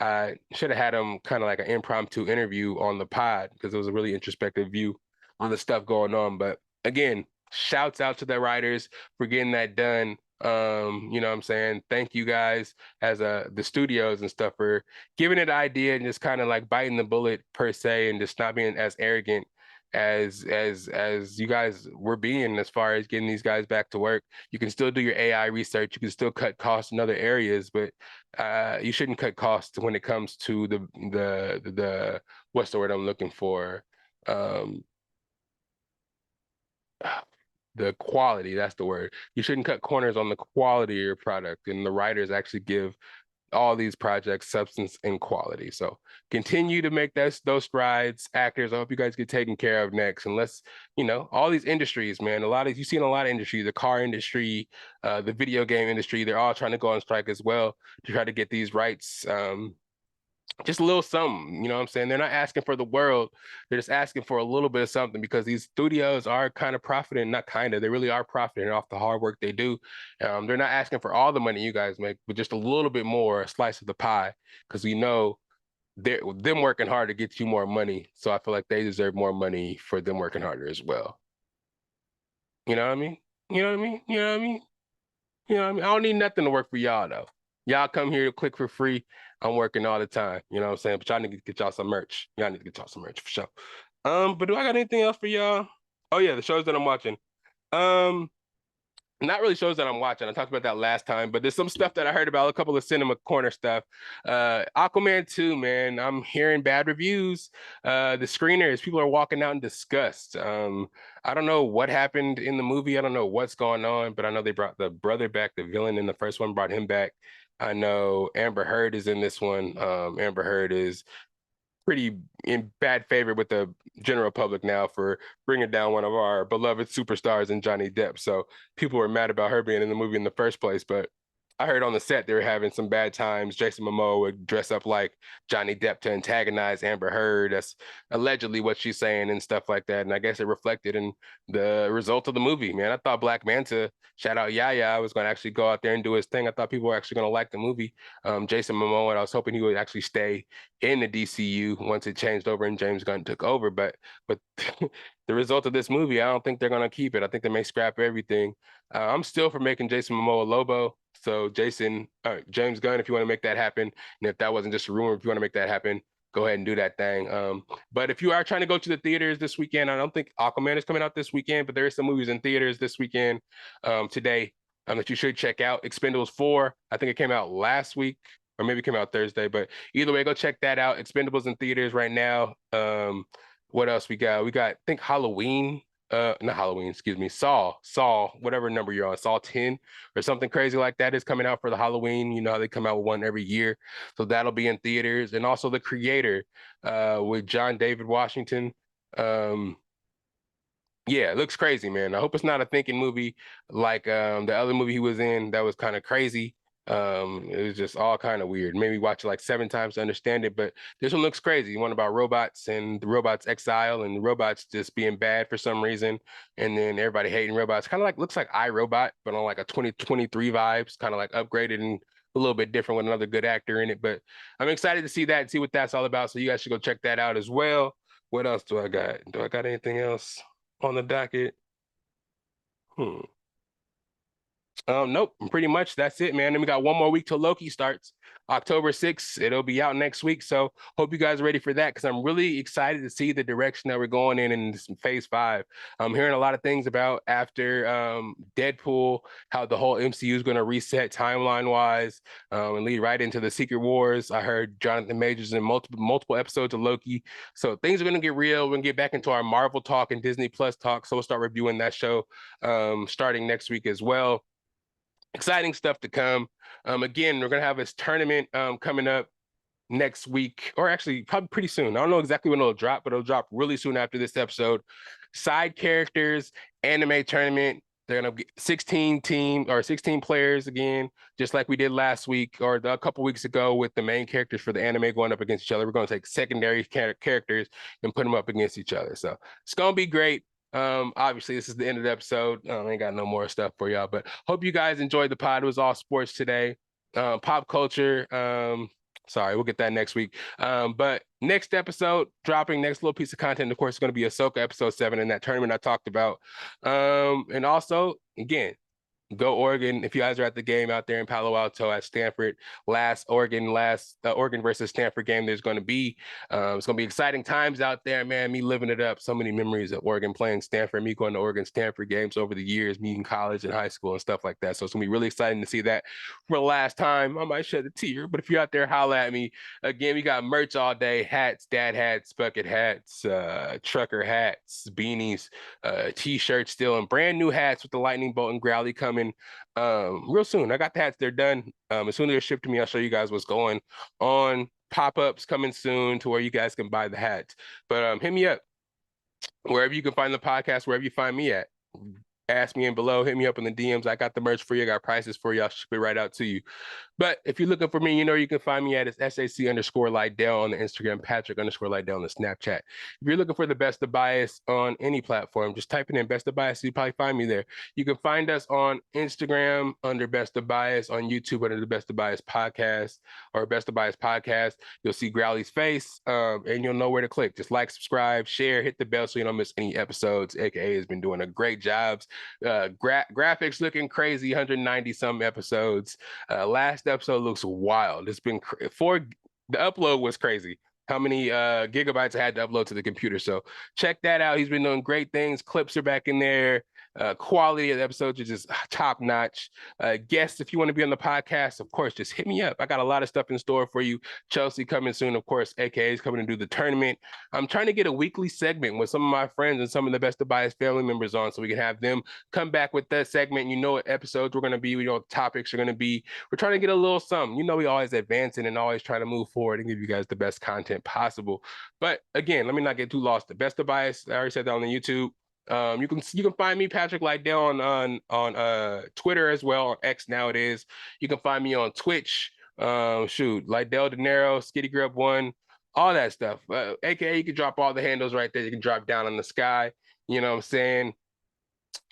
I should have had him kind of like an impromptu interview on the pod because it was a really introspective view on the stuff going on. But again, shouts out to the writers for getting that done. You know what I'm saying? Thank you guys as the studios and stuff for giving it an idea and just kind of like biting the bullet per se and just not being as arrogant as you guys were being as far as getting these guys back to work. You can still do your AI research, you can still cut costs in other areas, but you shouldn't cut costs when it comes to the what's the word I'm looking for? Um the quality, that's the word. You shouldn't cut corners on the quality of your product, and the writers actually give all these projects substance and quality. So continue to make those strides. Actors, I hope you guys get taken care of next. And let's, you know, all these industries, man, you've seen a lot of industries, the car industry, the video game industry, they're all trying to go on strike as well to try to get these rights. Just a little something, you know what I'm saying? They're not asking for the world. They're just asking for a little bit of something because these studios are kind of profiting, not kind of, they really are profiting off the hard work they do. They're not asking for all the money you guys make, but just a little bit more, a slice of the pie, because we know they're them working hard to get you more money. So I feel like they deserve more money for them working harder as well. You know what I mean? You know what I mean? You know what I mean? You know what I mean? I don't need nothing to work for y'all though. Y'all come here to click for free. I'm working all the time. You know what I'm saying? But y'all need to get y'all some merch. Y'all need to get y'all some merch for sure. But do I got anything else for y'all? Oh yeah, the shows that I'm watching. Um, Not really shows that I'm watching. I talked about that last time, but there's some stuff that I heard about, a couple of cinema corner stuff. Aquaman 2, man, I'm hearing bad reviews. The screeners, people are walking out in disgust. I don't know what happened in the movie. I don't know what's going on, but I know they brought the brother back, the villain in the first one, brought him back. I know Amber Heard is in this one. Amber Heard is pretty in bad favor with the general public now for bringing down one of our beloved superstars in Johnny Depp. So people were mad about her being in the movie in the first place, but I heard on the set they were having some bad times. Jason Momoa would dress up like Johnny Depp to antagonize Amber Heard. That's allegedly what she's saying and stuff like that. And I guess it reflected in the result of the movie, man. I thought Black Manta, shout out Yaya, was going to actually go out there and do his thing. I thought people were actually going to like the movie. Jason Momoa, and I was hoping he would actually stay in the DCU once it changed over and James Gunn took over. But the result of this movie, I don't think they're going to keep it. I think they may scrap everything. I'm still for making Jason Momoa Lobo. So James Gunn, if you want to make that happen, and if that wasn't just a rumor, if you want to make that happen, go ahead and do that thing. But if you are trying to go to the theaters this weekend, I don't think Aquaman is coming out this weekend, but there is some movies in theaters this weekend, today, that you should check out. Expendables 4, I think it came out last week, or maybe it came out Thursday, but either way, go check that out. Expendables in theaters right now. What else we got? We got, I think, Halloween. Not Halloween, excuse me. Saw, whatever number you're on, Saw 10 or something crazy like that is coming out for the Halloween. You know how they come out with one every year. So that'll be in theaters. And also The Creator, with John David Washington. Um, yeah, it looks crazy, man. I hope it's not a thinking movie like the other movie he was in that was kind of crazy. It was just all kind of weird. Maybe watch it like 7 times to understand it, but this one looks crazy. One about robots and the robots exile and the robots just being bad for some reason, and then everybody hating robots. Kind of like looks like iRobot, but on like a 2023 vibes, kind of like upgraded and a little bit different with another good actor in it. But I'm excited to see that and see what that's all about. So you guys should go check that out as well. What else do I got? Do I got anything else on the docket? Hmm. Nope, pretty much that's it, man. And we got one more week till Loki starts, October 6th. It'll be out next week. So hope you guys are ready for that because I'm really excited to see the direction that we're going in this phase 5. I'm hearing a lot of things about after Deadpool, how the whole MCU is going to reset timeline wise, and lead right into the Secret Wars. I heard Jonathan Majors in multiple episodes of Loki. So things are going to get real. We're going to get back into our Marvel talk and Disney Plus talk. So we'll start reviewing that show starting next week as well. Exciting stuff to come. Again, we're gonna have this tournament coming up next week, or actually probably pretty soon. I don't know exactly when it'll drop, but it'll drop really soon after this episode. Side characters, anime tournament. They're gonna get 16 players again, just like we did last week or a couple weeks ago with the main characters for the anime going up against each other. We're gonna take secondary characters and put them up against each other. So it's gonna be great. Obviously, this is the end of the episode. I ain't got no more stuff for y'all, but hope you guys enjoyed the pod. It was all sports today. Pop culture. Sorry, we'll get that next week. But next episode, dropping next little piece of content, of course, is going to be Ahsoka episode 7 in that tournament I talked about. And also, again, go Oregon. If you guys are at the game out there in Palo Alto at Stanford, last Oregon versus Stanford game there's going to be. It's going to be exciting times out there, man. Me living it up. So many memories of Oregon playing Stanford, me going to Oregon Stanford games over the years, me in college and high school and stuff like that. So it's going to be really exciting to see that for the last time. I might shed a tear, but if you're out there, holla at me. Again, we got merch all day, hats, dad hats, bucket hats, trucker hats, beanies, t-shirts still, and brand new hats with the lightning bolt and growly coming real soon. I got the hats, they're done. As soon as they're shipped to me, I'll show you guys what's going on. Pop-ups coming soon to where you guys can buy the hats. But hit me up wherever you can find the podcast, wherever you find me at. Ask me in below, hit me up in the DMs. I got the merch for you, I got prices for you. I'll ship it right out to you. But if you're looking for me, you know you can find me at SAC_Lydell on the Instagram, Patrick_Lydell on the Snapchat. If you're looking for the Best of Bias on any platform, just type it in Best of Bias, you probably find me there. You can find us on Instagram under Best of Bias, on YouTube under the Best of Bias podcast or Best of Bias podcast. You'll see Growly's face, and you'll know where to click. Just like, subscribe, share, hit the bell so you don't miss any episodes. AKA has been doing a great job. Graphics looking crazy, 190 some episodes. Last episode looks wild. It's been the upload was crazy. How many gigabytes I had to upload to the computer. So check that out. He's been doing great things. Clips are back in there. Quality of the episodes is just top notch. Guests, if you want to be on the podcast, of course, just hit me up. I got a lot of stuff in store for you. Chelsea coming soon, of course. AKA is coming to do the tournament. I'm trying to get a weekly segment with some of my friends and some of the Best of Bias family members on, so we can have them come back with that segment. You know what episodes we're going to be. We know what topics are going to be. We're trying to get a little something. You know, we always advancing and always trying to move forward and give you guys the best content possible. But again, let me not get too lost. The Best of Bias, I already said that on the YouTube. You can find me, Patrick Lydell, on Twitter as well, on X now it is. You can find me on Twitch. Lydell Dinero, Skitty Grub 1, all that stuff. AKA you can drop all the handles right there. You can drop down on the sky. You know what I'm saying?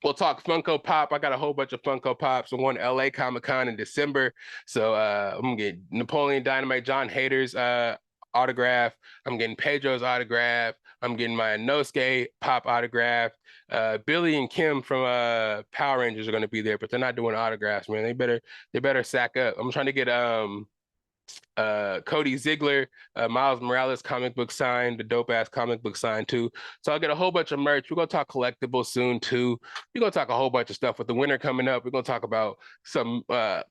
We'll talk Funko Pop. I got a whole bunch of Funko Pops. I'm going to LA Comic-Con in December. So I'm gonna get Napoleon Dynamite, John Hader's autograph. I'm getting Pedro's autograph. I'm getting my Inosuke Pop autograph. Billy and Kim from Power Rangers are going to be there, but they're not doing autographs, man. They better sack up. I'm trying to get Cody Ziegler, Miles Morales comic book sign, the dope ass comic book sign too. So I'll get a whole bunch of merch. We're gonna talk collectibles soon too. We're gonna talk a whole bunch of stuff with the winter coming up. We're gonna talk about some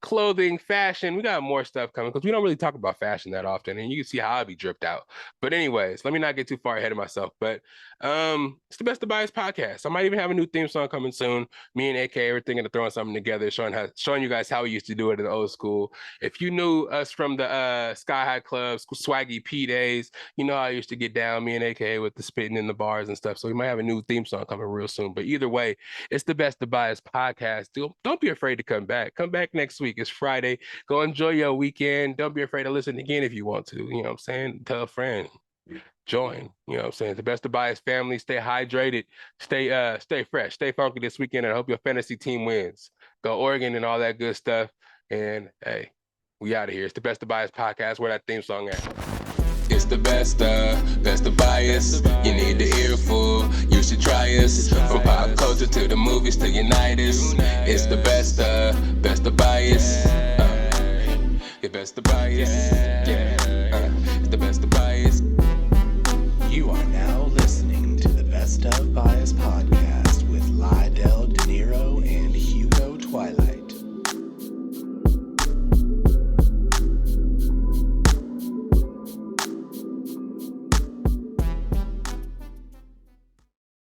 clothing, fashion. We got more stuff coming because we don't really talk about fashion that often, and you can see how I be dripped out. But anyways, let me not get too far ahead of myself. But it's the Best of Bias podcast. I might even have a new theme song coming soon. Me and AK are thinking of throwing something together, showing you guys how we used to do it in the old school. If you knew us from the Sky High Club, Swaggy P days, you know I used to get down, me and AKA with the spitting in the bars and stuff. So we might have a new theme song coming real soon. But either way, it's the Best of Bias podcast. Don't be afraid to come back. Come back next week. It's Friday. Go enjoy your weekend. Don't be afraid to listen again if you want to. You know what I'm saying? Tell a friend. Join. You know what I'm saying? The Best of Bias family. Stay hydrated. Stay fresh. Stay funky this weekend. And I hope your fantasy team wins. Go Oregon and all that good stuff. And hey, we out of here. It's the Best of Bias podcast. Where that theme song at? It's the best of bias. You need the earful. You should try us. From pop culture to the movies to unite us. It's the best of bias. The best of bias. Yeah. It's the best of bias.